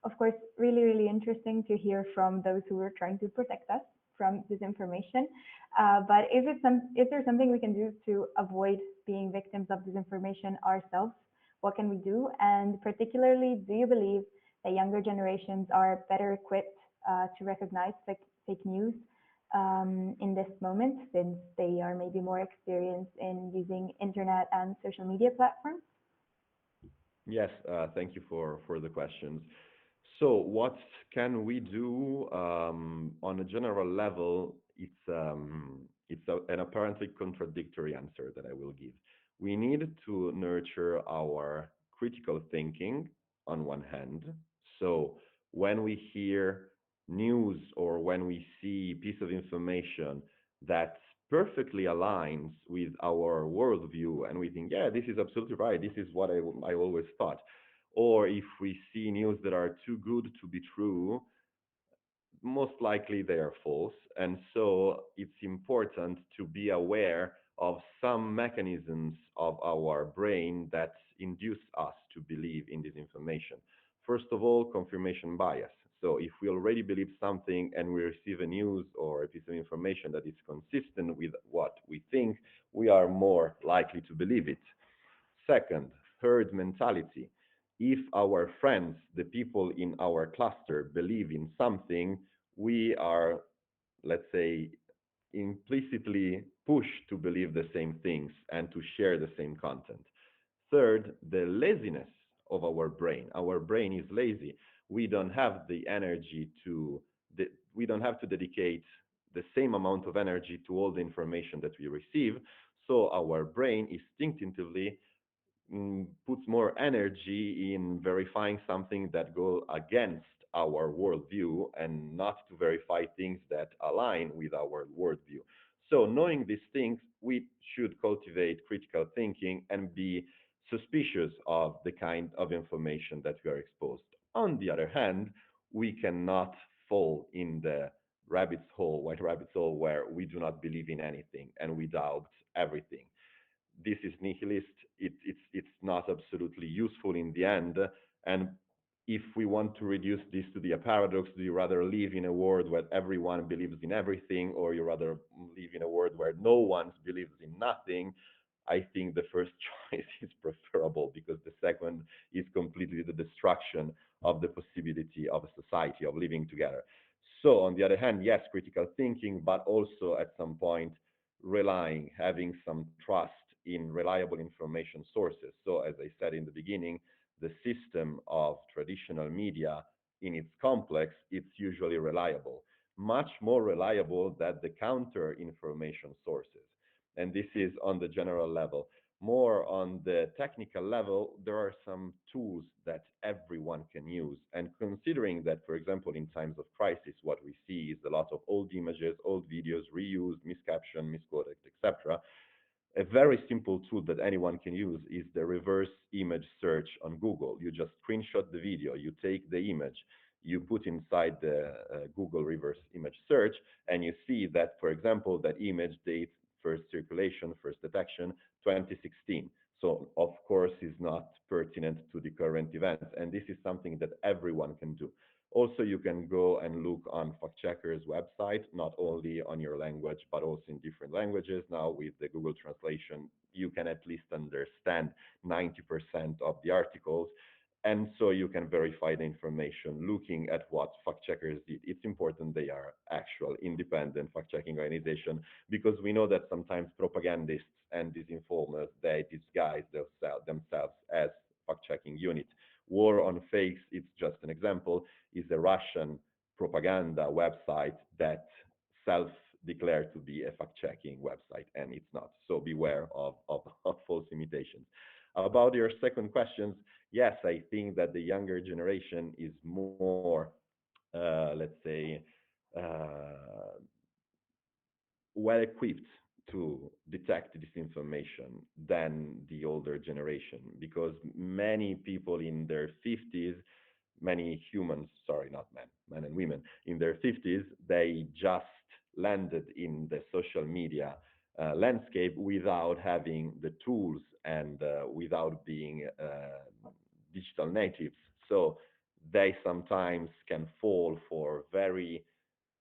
of course, really, really interesting to hear from those who are trying to protect us from disinformation. But is there something we can do to avoid being victims of disinformation ourselves? What can we do? And particularly, do you believe that younger generations are better equipped to recognize fake news in this moment, since they are maybe more experienced in using internet and social media platforms? Yes, thank you for the questions. So what can we do on a general level? It's an apparently contradictory answer that I will give. We need to nurture our critical thinking on one hand. So when we hear news or when we see piece of information that perfectly aligns with our worldview and we think, yeah, this is absolutely right. This is what I always thought. Or if we see news that are too good to be true, most likely they are false. And so it's important to be aware of some mechanisms of our brain that induce us to believe in this information. First of all, confirmation bias. So if we already believe something and we receive a news or a piece of information that is consistent with what we think, we are more likely to believe it. Second, herd mentality. If our friends, the people in our cluster, believe in something, we are, let's say, implicitly pushed to believe the same things and to share the same content. Third, the laziness of our brain. Our brain is lazy. We don't have the energy to, we don't have to dedicate the same amount of energy to all the information that we receive. So our brain instinctively puts more energy in verifying something that go against our worldview and not to verify things that align with our worldview. So knowing these things, we should cultivate critical thinking and be suspicious of the kind of information that we are exposed. On the other hand, we cannot fall in the rabbit's hole, white rabbit's hole, where we do not believe in anything and we doubt everything. This is nihilist. It's not absolutely useful in the end. And if we want to reduce this to be a paradox, do you rather live in a world where everyone believes in everything, or you rather live in a world where no one believes in nothing? I think the first choice is preferable because the second is completely the destruction of the possibility of a society of living together. So, on the other hand, yes, critical thinking, but also at some point relying, having some trust in reliable information sources. So, as I said in the beginning, the system of traditional media in its complex, it's usually reliable, much more reliable than the counter information sources. And this is on the general level. More on the technical level, there are some tools that everyone can use. And considering that, for example, in times of crisis, what we see is a lot of old images, old videos, reused, miscaptioned, misquoted, etc. A very simple tool that anyone can use is the reverse image search on Google. You just screenshot the video, you take the image, you put inside the Google reverse image search, and you see that, for example, that image dates first circulation, first detection, 2016. So, of course, is not pertinent to the current events. And this is something that everyone can do. Also, you can go and look on fact checkers website, not only on your language, but also in different languages. Now with the Google translation, you can at least understand 90% of the articles. And so you can verify the information looking at what fact checkers did. It's important they are actual independent fact checking organization because we know that sometimes propagandists and disinformers, they disguise themselves as fact checking unit. War on Fakes, it's just an example, is a Russian propaganda website that self-declared to be a fact-checking website, and it's not. So beware of false imitations. About your second question, yes, I think that the younger generation is more, let's say, well equipped to detect disinformation than the older generation, because many people in their 50s, many humans, sorry, not men, men and women, in their 50s, they just landed in the social media landscape without having the tools and without being digital natives. So they sometimes can fall for very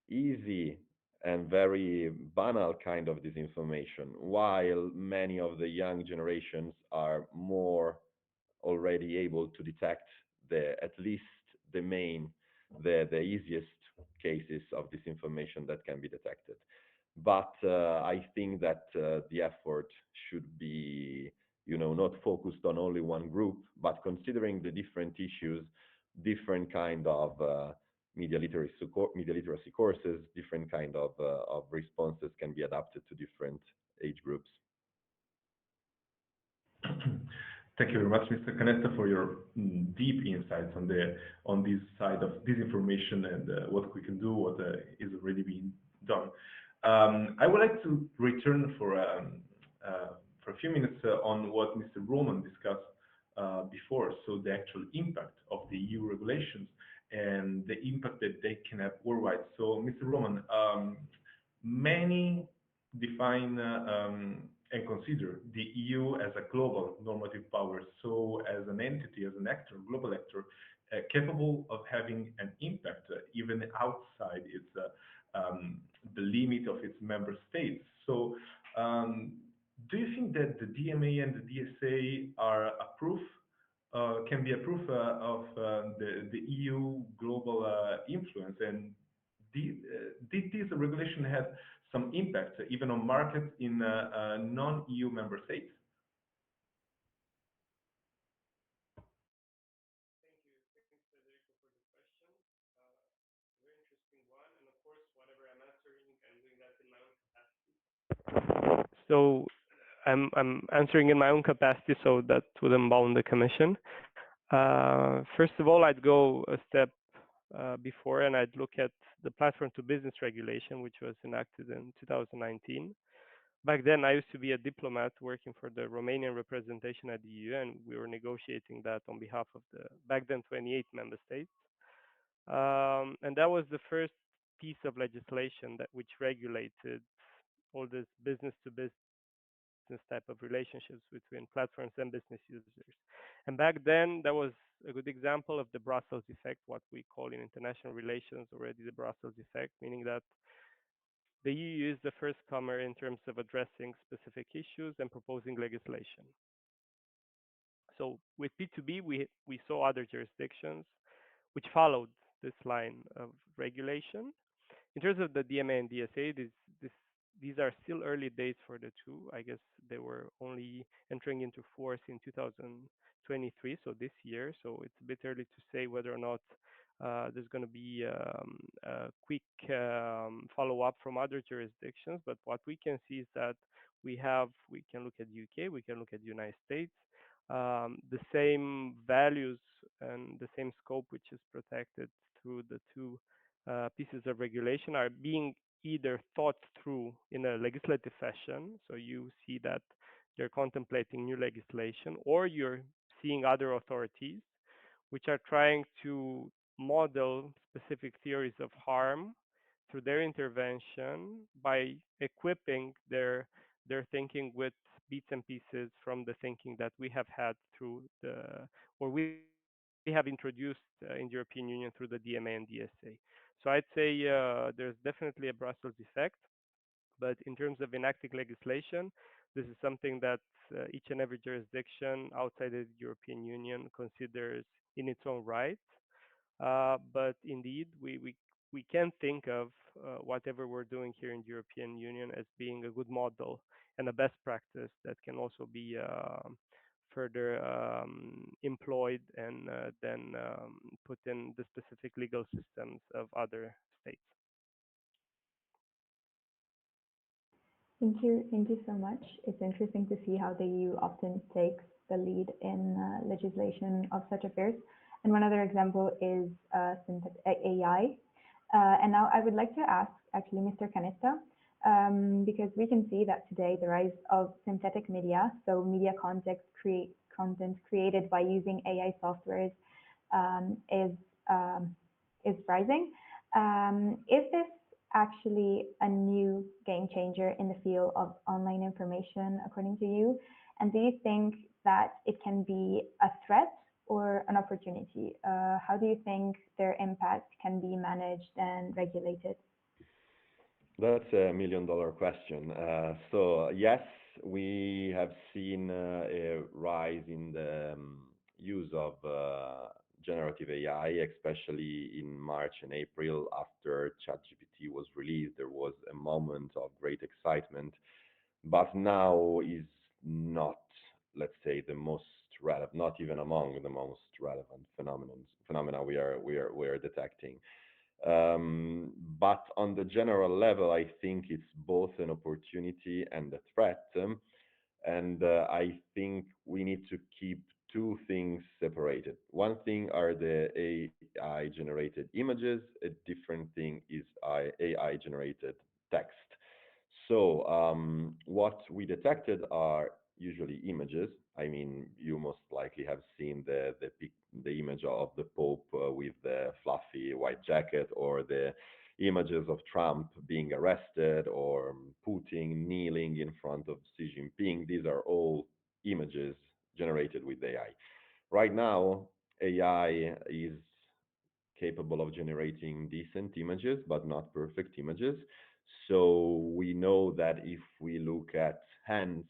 easy and very banal kind of disinformation, while many of the young generations are more already able to detect the at least the main the easiest cases of disinformation that can be detected. But I think that the effort should be, not focused on only one group, but considering the different issues, different kind of media literacy courses, different kind of responses can be adapted to different age groups. Thank you very much, Mr. Canetta, for your deep insights on this side of disinformation and what we can do, what is already being done. I would like to return for a few minutes on what Mr. Roman discussed before, so the actual impact of the EU regulations and the impact that they can have worldwide. So, Mr. Roman, many define and consider the EU as a global normative power, so as an entity, as an actor, global actor, capable of having an impact even outside the limit of its member states. So, do you think that the DMA and the DSA are a proof, can be a proof of the EU global influence? And did this regulation have some impact even on markets in non-EU member states? So I'm answering in my own capacity, so that would unbound the commission. First of all, I'd go a step before, and I'd look at the platform to business regulation, which was enacted in 2019. Back then, I used to be a diplomat working for the Romanian representation at the EU, and we were negotiating that on behalf of the back then 28 member states. And that was the first piece of legislation that which regulated all this business to business type of relationships between platforms and business users. And back then, that was a good example of the Brussels effect, what we call in international relations already the Brussels effect, meaning that the EU is the first comer in terms of addressing specific issues and proposing legislation. So with P2B, we saw other jurisdictions which followed this line of regulation. In terms of the DMA and DSA, this, these are still early days for the two. I guess they were only entering into force in 2023, so this year. So it's a bit early to say whether or not there's going to be a quick follow-up from other jurisdictions. But what we can see is that we can look at the UK, we can look at the United States. The same values and the same scope which is protected through the two pieces of regulation are being either thought through in a legislative fashion. So you see that they're contemplating new legislation, or you're seeing other authorities which are trying to model specific theories of harm through their intervention by equipping their thinking with bits and pieces from the thinking that we have had through the or we have introduced in the European Union through the DMA and DSA. So I'd say there's definitely a Brussels effect, but in terms of enacting legislation, this is something that each and every jurisdiction outside the European Union considers in its own right. But indeed, we can think of whatever we're doing here in the European Union as being a good model and a best practice that can also be further employed and then put in the specific legal systems of other states. Thank you so much. It's interesting to see how the EU often takes the lead in legislation of such affairs. And one other example is AI. And now I would like to ask actually Mr. Canetta, because we can see that today the rise of synthetic media, so media content created by using AI softwares, um, is um, is rising. Is this actually a new game changer in the field of online information, according to you? And do you think that it can be a threat or an opportunity? How do you think their impact can be managed and regulated? That's a $1 million question. So yes, we have seen a rise in the use of generative AI, especially in March and April after ChatGPT was released. There was a moment of great excitement, but now is not, let's say, the most relevant, not even among the most relevant phenomena we are detecting. But on the general level, I think it's both an opportunity and a threat. And I think we need to keep two things separated. One thing are the AI generated images, a different thing is AI generated text. So, what we detected are usually images. I mean, you most likely have seen the image of the Pope with the fluffy white jacket, or the images of Trump being arrested, or Putin kneeling in front of Xi Jinping. These are all images generated with AI. Right now, AI is capable of generating decent images, but not perfect images. So we know that if we look at hands,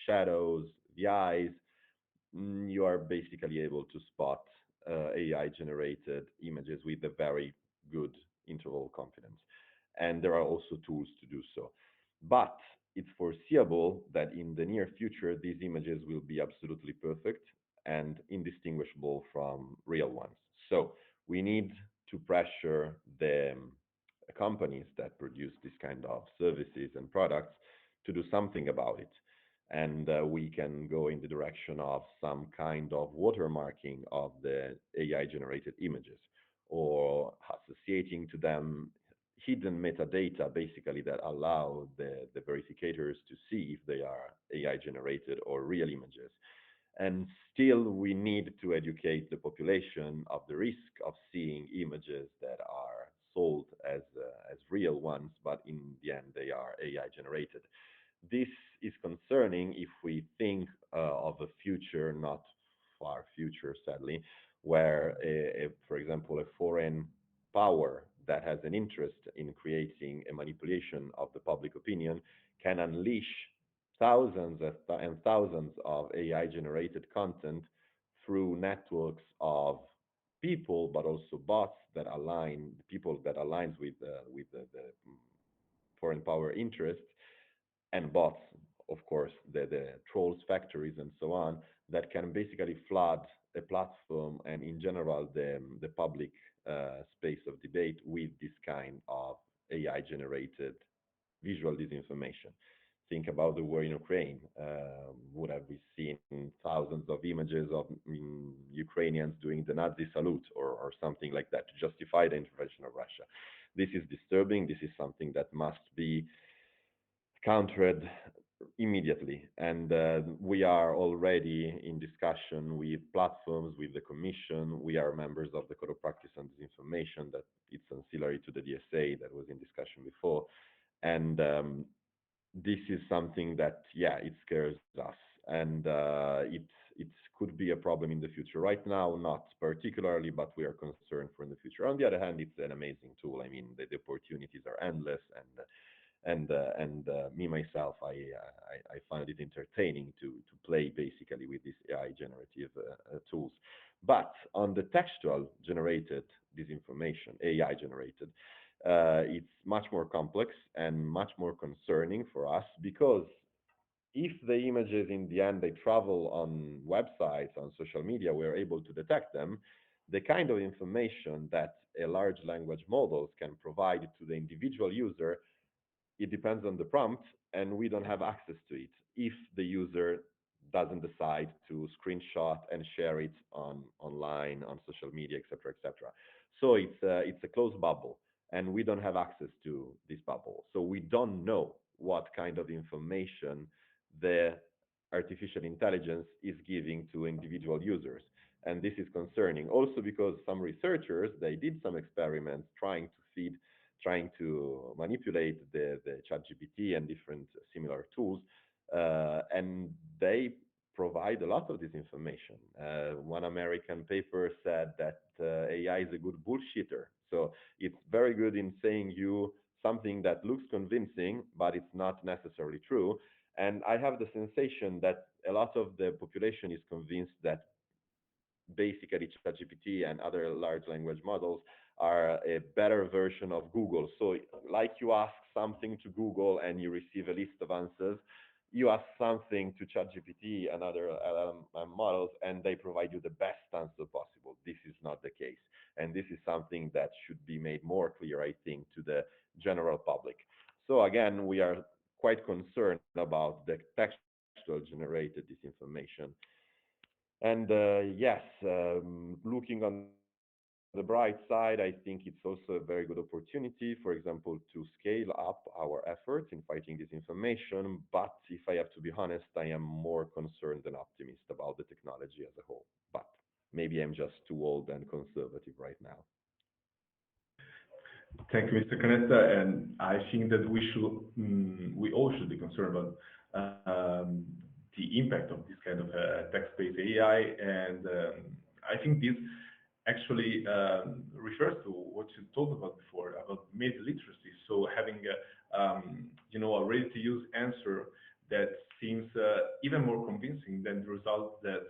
shadows, the eyes, you are basically able to spot AI generated images with a very good interval confidence. And there are also tools to do so. But it's foreseeable that in the near future, these images will be absolutely perfect and indistinguishable from real ones. So we need to pressure the companies that produce this kind of services and products to do something about it. And we can go in the direction of some kind of watermarking of the AI generated images, or associating to them hidden metadata, basically, that allow the verificators to see if they are AI generated or real images. And still, we need to educate the population of the risk of seeing images that are sold as real ones, but in the end they are AI generated. This is concerning if we think of a future, not far future, sadly, where, for example, a foreign power that has an interest in creating a manipulation of the public opinion can unleash and thousands of AI-generated content through networks of people, but also bots that align people that aligns with the foreign power interests, and bots, of course, the trolls factories and so on, that can basically flood a platform and in general the public space of debate with this kind of AI generated visual disinformation. Think about the war in Ukraine. Would have we seen thousands of images of Ukrainians doing the Nazi salute, or something like that to justify the intervention of Russia? This is disturbing. This is something that must be countered immediately. And we are already in discussion with platforms, with the Commission. We are members of the Code of Practice on Disinformation, that it's ancillary to the DSA that was in discussion before. And this is something that, yeah, it scares us. And it could be a problem in the future. Right now, not particularly, but we are concerned for in the future. On the other hand, it's an amazing tool. I mean, the opportunities are endless, and me myself, I find it entertaining to play basically with these AI generative tools. But on the textual generated disinformation, AI generated, it's much more complex and much more concerning for us, because if the images in the end they travel on websites, on social media, we're able to detect them. The kind of information that a large language models can provide to the individual user, it depends on the prompt, and we don't have access to it if the user doesn't decide to screenshot and share it online, on social media, etc., etc. So it's a closed bubble, and we don't have access to this bubble. So we don't know what kind of information the artificial intelligence is giving to individual users. And this is concerning also because some researchers, they did some experiments trying to manipulate the ChatGPT and different similar tools, and they provide a lot of this information. One American paper said that AI is a good bullshitter. So it's very good in saying you something that looks convincing, but it's not necessarily true. And I have the sensation that a lot of the population is convinced that basically ChatGPT and other large language models are a better version of Google. So like you ask something to Google and you receive a list of answers, you ask something to ChatGPT and other LLM models and they provide you the best answer possible. This is not the case. And this is something that should be made more clear, I think, to the general public. So again, we are quite concerned about the textual generated disinformation. And yes, looking on the bright side, I think it's also a very good opportunity, for example, to scale up our efforts in fighting disinformation. But if I have to be honest, I am more concerned than optimist about the technology as a whole. But maybe I'm just too old and conservative right now. Thank you, Mr. Canetta. And I think that we all should be concerned about the impact of this kind of text-based AI. And I think this actually refers to what you talked about before about media literacy. So having a ready-to-use answer that seems even more convincing than the result that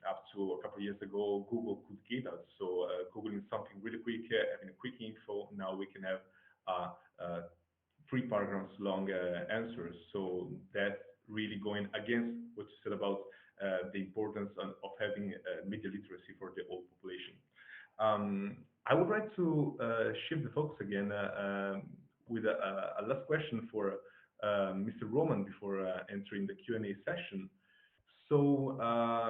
up to a couple of years ago, Google could give us. So Googling something really quick, having a quick info. Now we can have three paragraphs long answers. So that's really going against what you said about the importance of having media literacy for the whole population. I would like to shift the focus again with a last question for Mr. Roman before entering the Q&A session. So,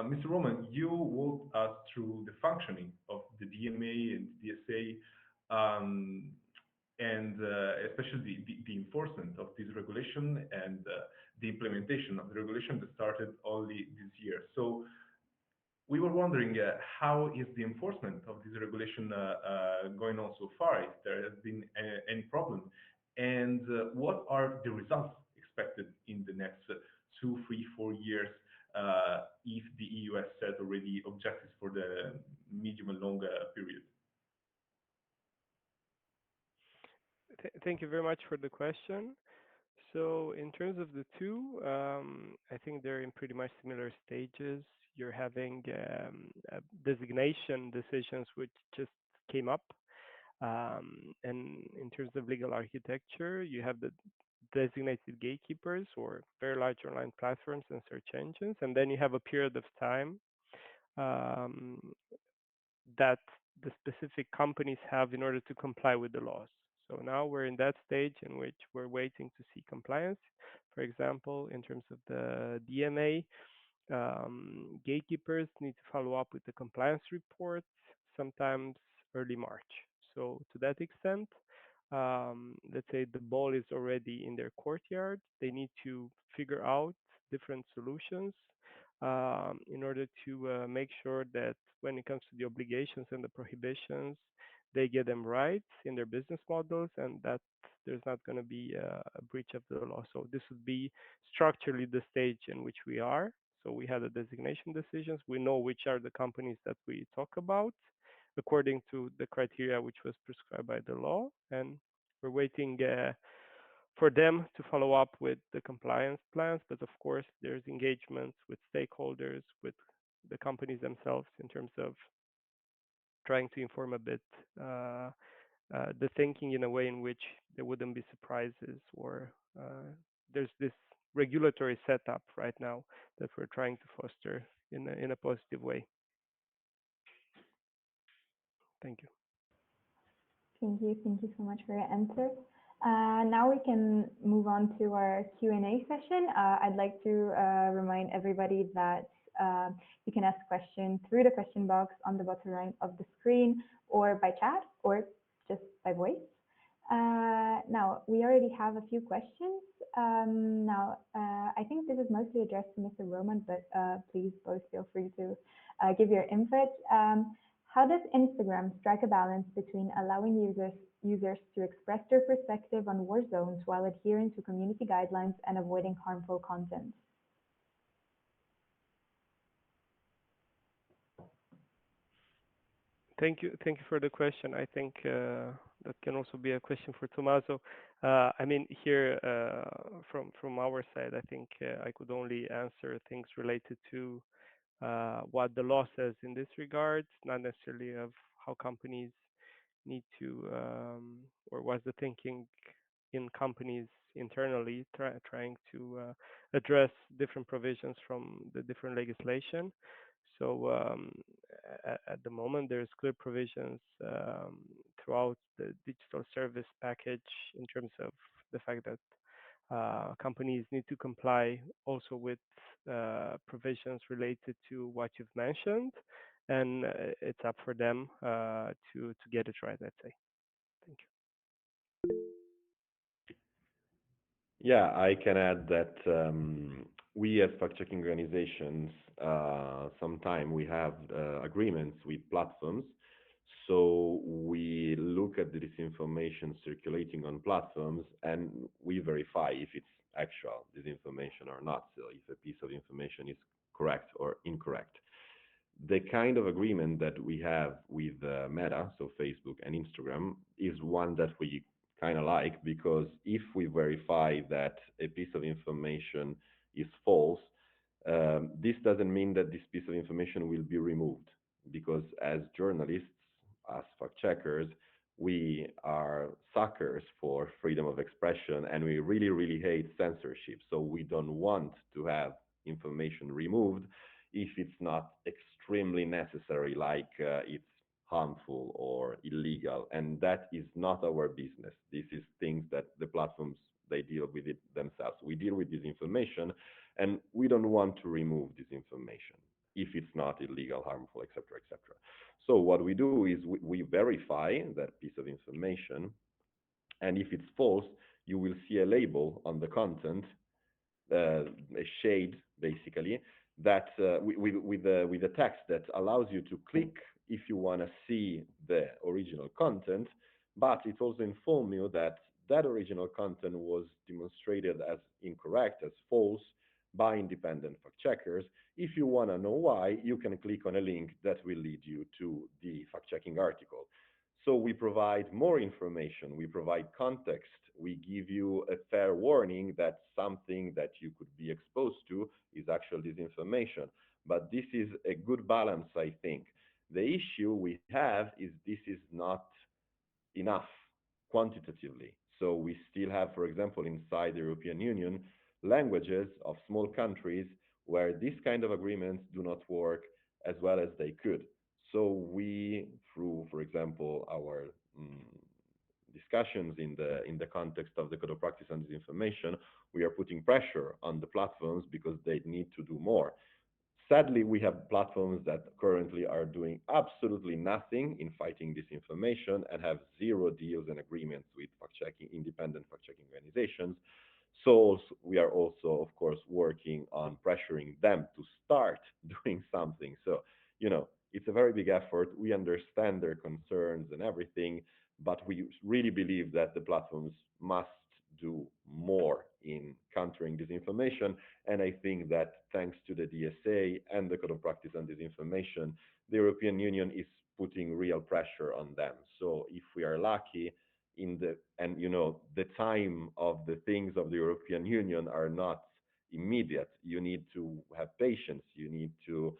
Mr. Roman, you walked us through the functioning of the DMA and DSA, and especially the enforcement of this regulation and the implementation of the regulation that started only this year. So, we were wondering how is the enforcement of this regulation going on so far, if there has been any problem, and what are the results expected in the next 2, 3, 4 years if the EU has set already objectives for the medium and long period? Thank you very much for the question. So in terms of the two, I think they're in pretty much similar stages. You're having designation decisions which just came up. And in terms of legal architecture, you have the designated gatekeepers or very large online platforms and search engines. And then you have a period of time um, that the specific companies have in order to comply with the laws. So now we're in that stage in which we're waiting to see compliance. For example, in terms of the DMA, gatekeepers need to follow up with the compliance reports, sometimes early March. So to that extent, let's say the ball is already in their courtyard. They need to figure out different solutions in order to make sure that when it comes to the obligations and the prohibitions, they get them right in their business models and that there's not going to be a breach of the law. So this would be structurally the stage in which we are. So we had the designation decisions. We know which are the companies that we talk about according to the criteria which was prescribed by the law. And we're waiting for them to follow up with the compliance plans. But of course, there's engagements with stakeholders, with the companies themselves in terms of trying to inform a bit the thinking in a way in which there wouldn't be surprises or there's this regulatory setup right now that we're trying to foster in a positive way. Thank you. Thank you. Thank you so much for your answer. Now we can move on to our Q&A session. I'd like to remind everybody that you can ask questions through the question box on the bottom right of the screen or by chat or just by voice. Now, we already have a few questions. I think this is mostly addressed to Mr. Roman, but please both feel free to give your input. How does Instagram strike a balance between allowing users to express their perspective on war zones while adhering to community guidelines and avoiding harmful content? Thank you for the question. I think that can also be a question for Tommaso. I mean, here from our side, I think I could only answer things related to what the law says in this regard, not necessarily of how companies need to, or what's the thinking in companies internally trying to address different provisions from the different legislation. So at the moment, there's clear provisions throughout the digital service package in terms of the fact that companies need to comply also with provisions related to what you've mentioned, and it's up for them to get it right. Let's say. Thank you. Yeah, I can add that we as fact-checking organizations, sometime we have agreements with platforms. So we look at the disinformation circulating on platforms and we verify if it's actual disinformation or not. So if a piece of information is correct or incorrect. The kind of agreement that we have with Meta, so Facebook and Instagram, is one that we kind of like because if we verify that a piece of information is false, this doesn't mean that this piece of information will be removed because as journalists, as fact checkers, we are suckers for freedom of expression and we really, really hate censorship. So we don't want to have information removed if it's not extremely necessary, like it's harmful or illegal. And that is not our business. This is things that the platforms, they deal with it themselves. We deal with this information and we don't want to remove this information if it's not illegal, harmful, etc., etc. So what we do is we verify that piece of information, and if it's false, you will see a label on the content, a shade basically that with a text that allows you to click if you want to see the original content, but it also informs you that that original content was demonstrated as incorrect, as false by independent fact checkers. If you want to know why, you can click on a link that will lead you to the fact checking article. So we provide more information, we provide context, we give you a fair warning that something that you could be exposed to is actual disinformation. But this is a good balance, I think. The issue we have is this is not enough quantitatively. So we still have, for example, inside the European Union, languages of small countries where this kind of agreements do not work as well as they could. So we, through, for example, our discussions in the context of the code of practice on disinformation, we are putting pressure on the platforms because they need to do more. Sadly, we have platforms that currently are doing absolutely nothing in fighting disinformation and have zero deals and agreements with fact-checking, independent fact-checking organizations. So we are also, of course, working on pressuring them to start doing something. So, it's a very big effort. We understand their concerns and everything, but we really believe that the platforms must do more in countering disinformation. And I think that thanks to the DSA and the Code of Practice on Disinformation, the European Union is putting real pressure on them. So if we are lucky the time of the things of the European Union are not immediate. You need to have patience. You need to,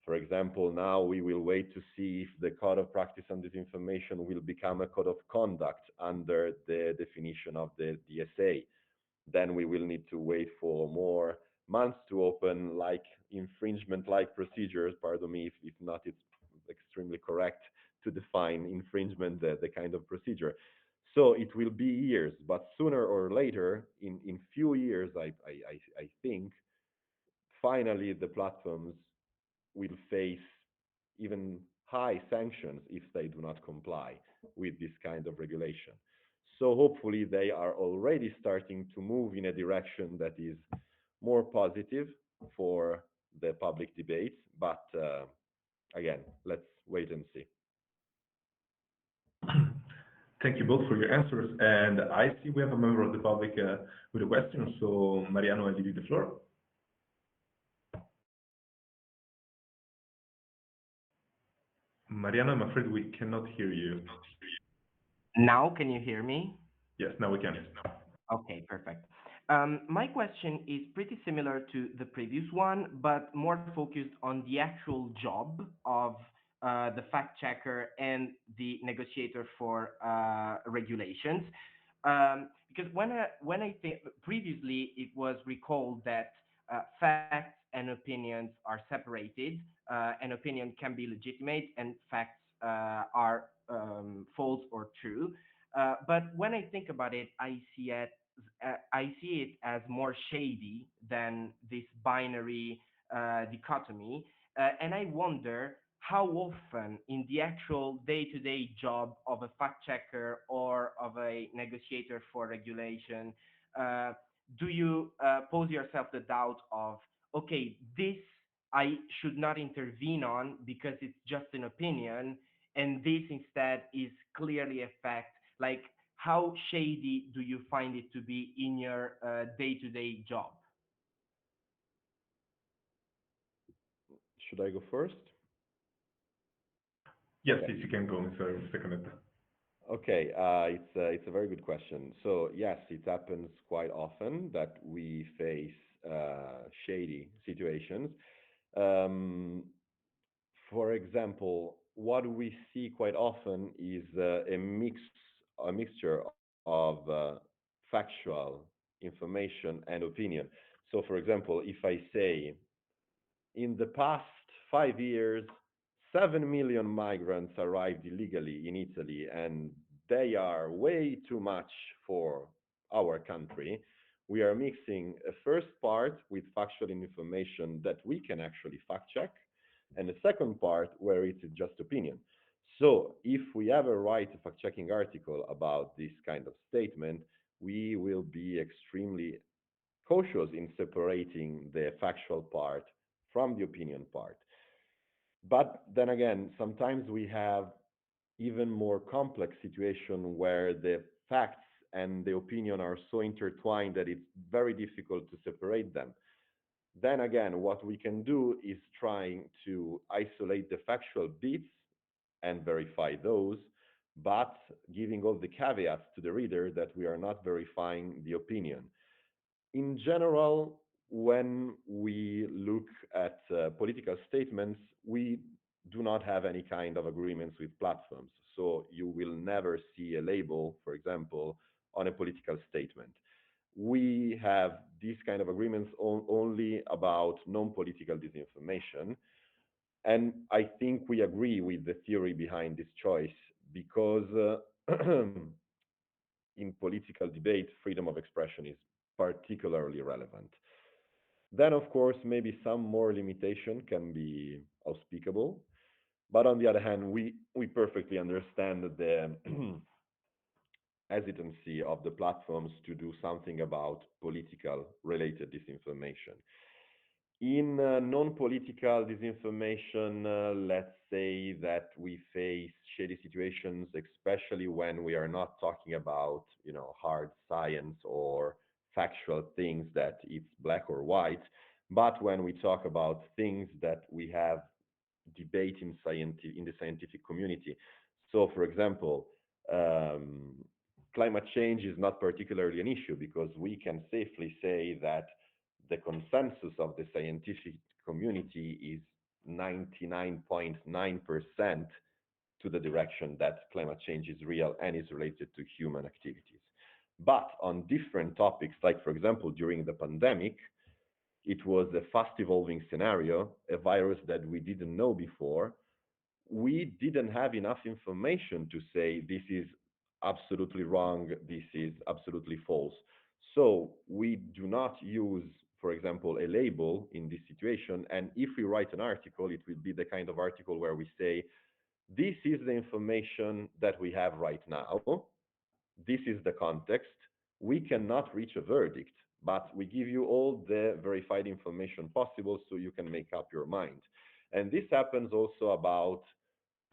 for example, now we will wait to see if the code of practice on disinformation will become a code of conduct under the definition of the DSA. Then we will need to wait for more months to open like infringement like procedures. Pardon me if not it's extremely correct to define infringement, the kind of procedure. So it will be years, but sooner or later, in few years, I think, finally the platforms will face even high sanctions if they do not comply with this kind of regulation. So hopefully they are already starting to move in a direction that is more positive for the public debate. But again, let's wait and see. Thank you both for your answers. And I see we have a member of the public with a question. So, Mariano, I give you the floor. Mariano, I'm afraid we cannot hear you. Now, can you hear me? Yes, now we can. Okay, perfect. My question is pretty similar to the previous one, but more focused on the actual job of the fact checker and the negotiator for regulations. Because when I think previously it was recalled that facts and opinions are separated. An opinion can be legitimate, and facts are false or true. But when I think about it, I see it as more shady than this binary dichotomy, and I wonder how often in the actual day-to-day job of a fact checker or of a negotiator for regulation, uh, do you pose yourself the doubt of, okay, this I should not intervene on because it's just an opinion, and this instead is clearly a fact. Like, how shady do you find it to be in your day-to-day job? Should I go first? Yes, Okay. yes, you can go, Mr. Canetta. Okay, it's a very good question. So yes, it happens quite often that we face shady situations. Um, for example, what we see quite often is a mixture of factual information and opinion. So, for example, if I say in the past 5 years, 7 million migrants arrived illegally in Italy, and they are way too much for our country. We are mixing a first part with factual information that we can actually fact check, and a second part where it's just opinion. So, if we ever write a fact checking article about this kind of statement, we will be extremely cautious in separating the factual part from the opinion part. But then again, sometimes we have even more complex situation where the facts and the opinion are so intertwined that it's very difficult to separate them. Then again, what we can do is trying to isolate the factual bits and verify those, but giving all the caveats to the reader that we are not verifying the opinion. In general, when we look at political statements, we do not have any kind of agreements with platforms. So you will never see a label, for example, on a political statement. We have these kind of agreements only about non-political disinformation. And I think we agree with the theory behind this choice because in political debate, freedom of expression is particularly relevant. Then, of course, maybe some more limitation can be unspeakable. But on the other hand, we perfectly understand the hesitancy of the platforms to do something about political related disinformation. In non-political disinformation, let's say that we face shady situations, especially when we are not talking about, hard science or factual things that it's black or white, but when we talk about things that we have debate in the scientific community. So, for example, um, climate change is not particularly an issue because we can safely say that the consensus of the scientific community is 99.9% to the direction that climate change is real and is related to human activities. But on different topics, like for example, during the pandemic, it was a fast evolving scenario, a virus that we didn't know before. We didn't have enough information to say this is absolutely wrong, this is absolutely false. So we do not use, for example, a label in this situation. And if we write an article, it will be the kind of article where we say, this is the information that we have right now. this is the context. We cannot reach a verdict, but we give you all the verified information possible so you can make up your mind. And this happens also about,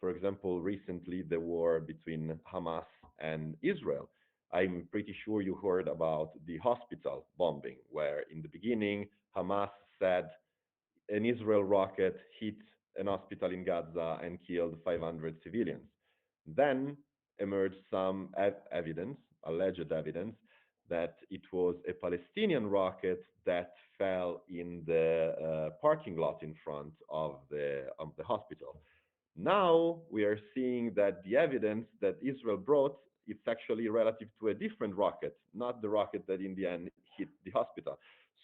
for example, recently the war between Hamas and Israel. I'm pretty sure you heard about the hospital bombing, where in the beginning Hamas said an Israel rocket hit an hospital in Gaza and killed 500 civilians. Then emerged some evidence, alleged evidence, that it was a Palestinian rocket that fell in the parking lot in front of the hospital. Now we are seeing that the evidence that Israel brought it's actually relative to a different rocket, not the rocket that in the end hit the hospital.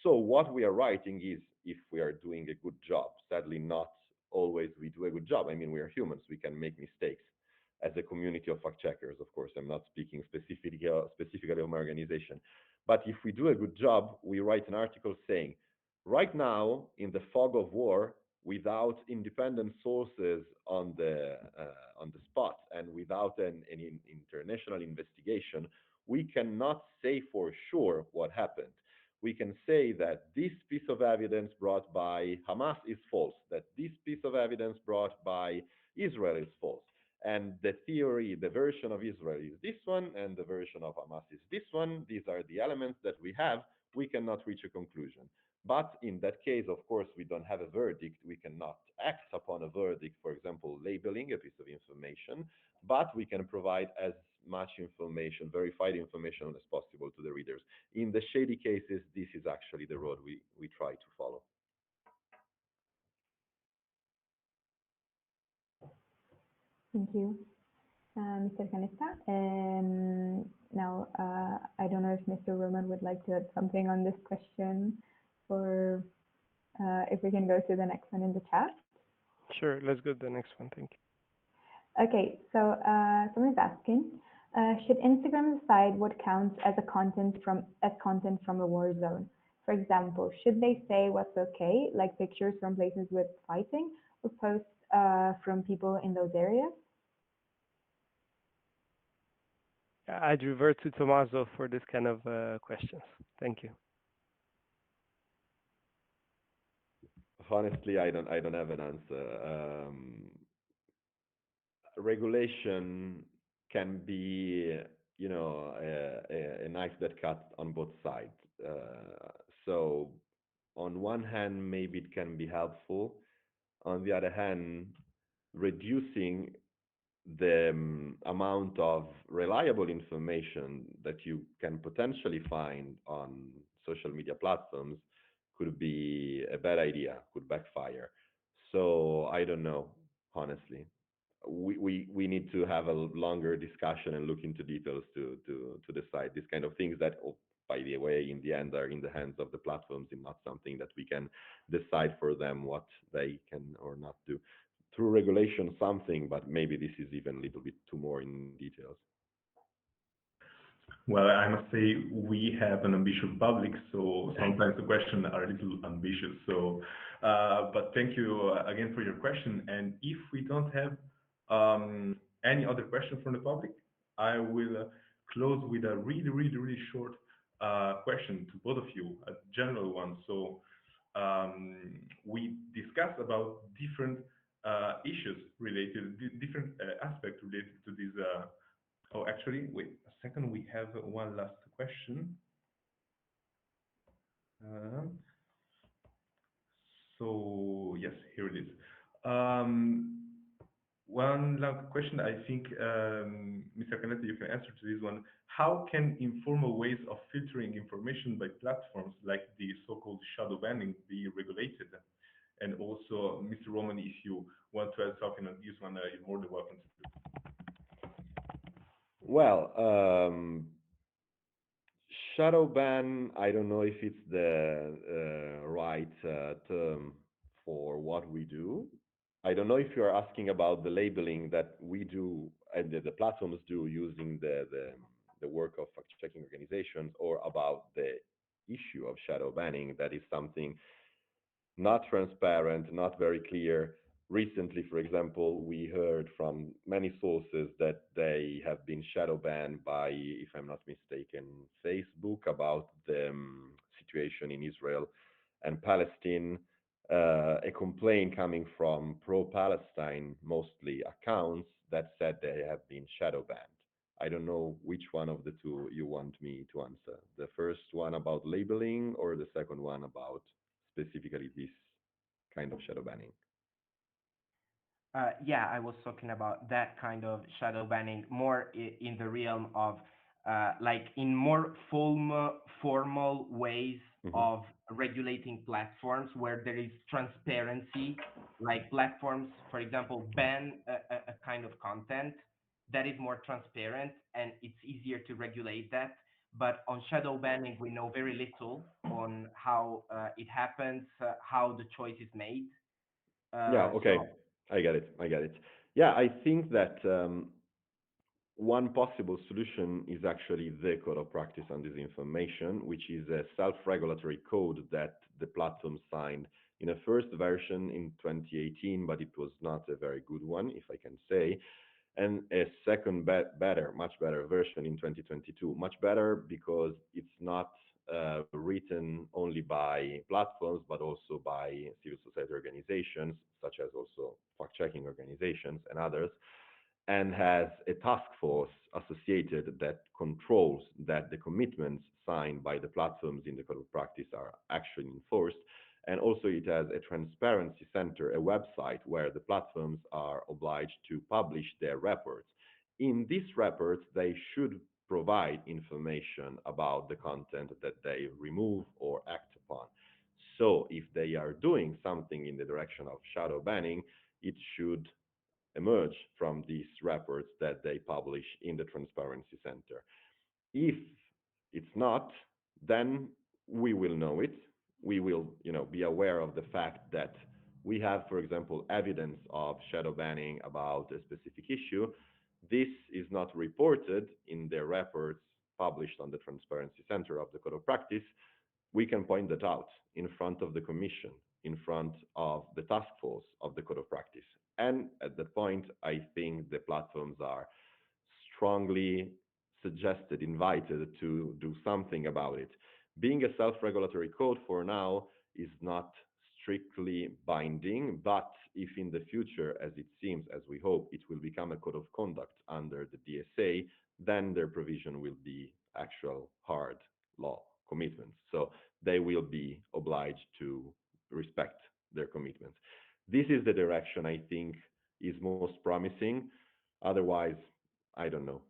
So what we are writing is if we are doing a good job. Sadly, not always we do a good job. I mean, we are humans. We can make mistakes. As a community of fact checkers, of course, I'm not speaking specifically of my organization. But if we do a good job, we write an article saying, right now, in the fog of war, without independent sources on the spot and without an international investigation, we cannot say for sure what happened. We can say that this piece of evidence brought by Hamas is false, that this piece of evidence brought by Israel is false. And the theory, the version of Israel is this one, and the version of Hamas is this one. These are the elements that we have. We cannot reach a conclusion. But in that case, of course, we don't have a verdict. We cannot act upon a verdict, for example, labeling a piece of information, but we can provide as much information, verified information as possible to the readers. In the shady cases, this is actually the road we try to follow. Thank you, Mr. Canesta. Now, I don't know if Mr. Roman would like to add something on this question, or if we can go to the next one in the chat. Sure, let's go to the next one. Thank you. Okay, so someone's asking, should Instagram decide what counts as content from a war zone? For example, should they say what's okay, like pictures from places with fighting, or posts from people in those areas? I'd revert to Tommaso for this kind of questions. Thank you. Honestly, I don't have an answer. Regulation can be, a knife that cuts on both sides. So on one hand, maybe it can be helpful. On the other hand, reducing the amount of reliable information that you can potentially find on social media platforms could be a bad idea, could backfire. So I don't know, honestly. We need to have a longer discussion and look into details to decide these kind of things that, oh, by the way, in the end are in the hands of the platforms and not something that we can decide for them what they can or not do. Through regulation, something, but maybe this is even a little bit too more in details. Well, I must say we have an ambitious public, so sometimes the questions are a little ambitious. So, but thank you again for your question. And if we don't have any other question from the public, I will close with a really short question to both of you, a general one. So, we discussed about different issues related, different aspects related to this. Oh, actually, wait a second. We have one last question. Um, so yes, here it is. Um, One last question. I think, Mr. Canetta, you can answer to this one. How can informal ways of filtering information by platforms like the so-called shadow banning be regulated? And also, Mr. Roman, if you want to add something on this one, you're more than welcome to. Well, shadow ban, I don't know if it's the right term for what we do. I don't know if you're asking about the labeling that we do and the platforms do using the work of fact-checking organizations, or about the issue of shadow banning that is something not transparent, not very clear. Recently, for example, we heard from many sources that they have been shadow banned by, if I'm not mistaken, Facebook about the situation in Israel and Palestine. A complaint coming from pro-Palestine, mostly accounts that said they have been shadow banned. I don't know which one of the two you want me to answer. The first one about labeling or the second one about specifically this kind of shadow banning? Yeah, I was talking about that kind of shadow banning more in the realm of like in more formal ways Hmm. of regulating platforms where there is transparency. Like platforms, for example, ban a kind of content that is more transparent and it's easier to regulate that. But on shadow banning, we know very little on how it happens, how the choice is made. Yeah, So okay. I get it. I get it. Yeah, I think that one possible solution is actually the code of practice on disinformation, which is a self-regulatory code that the platform signed in a first version in 2018, but it was not a very good one, if I can say, and a second much better version in 2022. Much better because it's not written only by platforms, but also by civil society organizations, such as also fact-checking organizations and others, and has a task force associated that controls that the commitments signed by the platforms in the code of practice are actually enforced. And also it has a transparency center, a website where the platforms are obliged to publish their reports. In these reports, they should provide information about the content that they remove or act upon. So if they are doing something in the direction of shadow banning, it should emerge from these reports that they publish in the Transparency Center. If it's not, then we will know it. We will, be aware of the fact that we have, for example, evidence of shadow banning about a specific issue. This is not reported in the reports published on the Transparency Center of the Code of Practice. We can point that out in front of the Commission, in front of the task force of the Code of Practice. And at that point, I think the platforms are strongly suggested, invited to do something about it. Being a self-regulatory code for now is not strictly binding, but if in the future, as it seems, as we hope, it will become a code of conduct under the DSA, then their provision will be actual hard law commitments. So they will be obliged to respect their commitments. This is the direction I think is most promising. Otherwise, I don't know.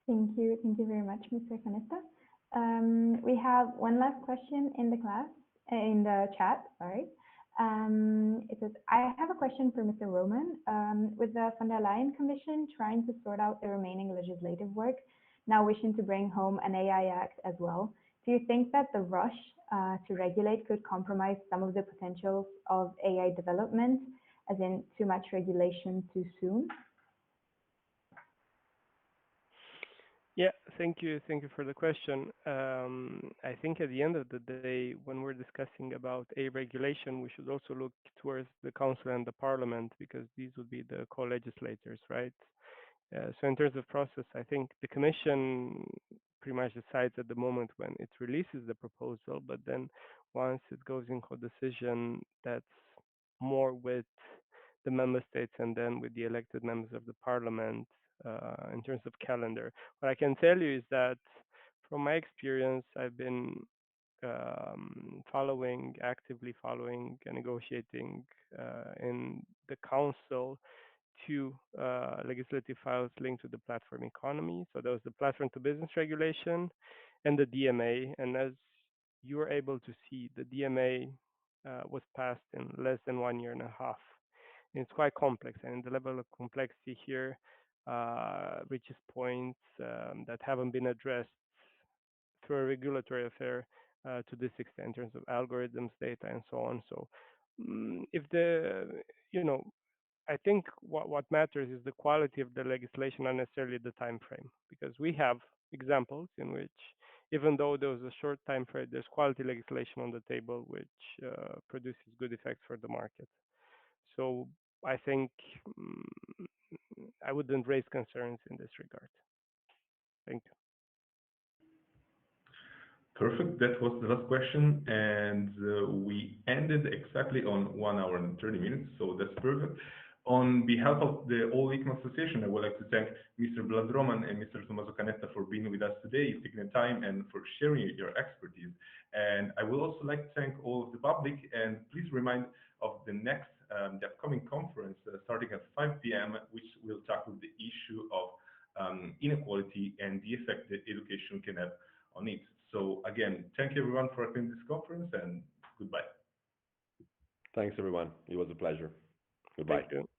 Thank you. Thank you very much, Mr. Canesta. We have one last question in the class, in the chat, sorry. It says, I have a question for Mr. Roman. With the von der Leyen Commission trying to sort out the remaining legislative work, now wishing to bring home an AI Act as well, do you think that the rush to regulate could compromise some of the potentials of AI development, as in too much regulation too soon? Yeah, thank you. Thank you for the question. I think at the end of the day, when we're discussing about a regulation, we should also look towards the council and the parliament because these would be the co-legislators, right? So in terms of process, I think the commission pretty much decides at the moment when it releases the proposal, but then once it goes in co-decision, that's more with the member states and then with the elected members of the parliament in terms of calendar. What I can tell you is that from my experience, I've been actively following and negotiating in the council two legislative files linked to the platform economy. So there was the platform to business regulation and the DMA. And as you were able to see, the DMA was passed in less than 1 year and a half. And it's quite complex, and the level of complexity here reaches points that haven't been addressed through a regulatory affair to this extent in terms of algorithms, data, and so on. So, if the you know I think what matters is the quality of the legislation, not necessarily the time frame, because we have examples in which even though there was a short time frame, there's quality legislation on the table which produces good effects for the market. So I think I wouldn't raise concerns in this regard. Thank you. Perfect. That was the last question, and we ended exactly on 1 hour and 30 minutes, so that's perfect. On behalf of the All Hikma Association, I would like to thank Mr. Vlad Roman and Mr. Tommaso Canetta for being with us today, taking the time and for sharing your expertise. And I would also like to thank all of the public, and please remind of the next, the upcoming conference starting at 5 p.m., which will tackle the issue of inequality and the effect that education can have on it. So again, thank you everyone for attending this conference, and goodbye. Thanks, everyone. It was a pleasure. Goodbye. Thank you.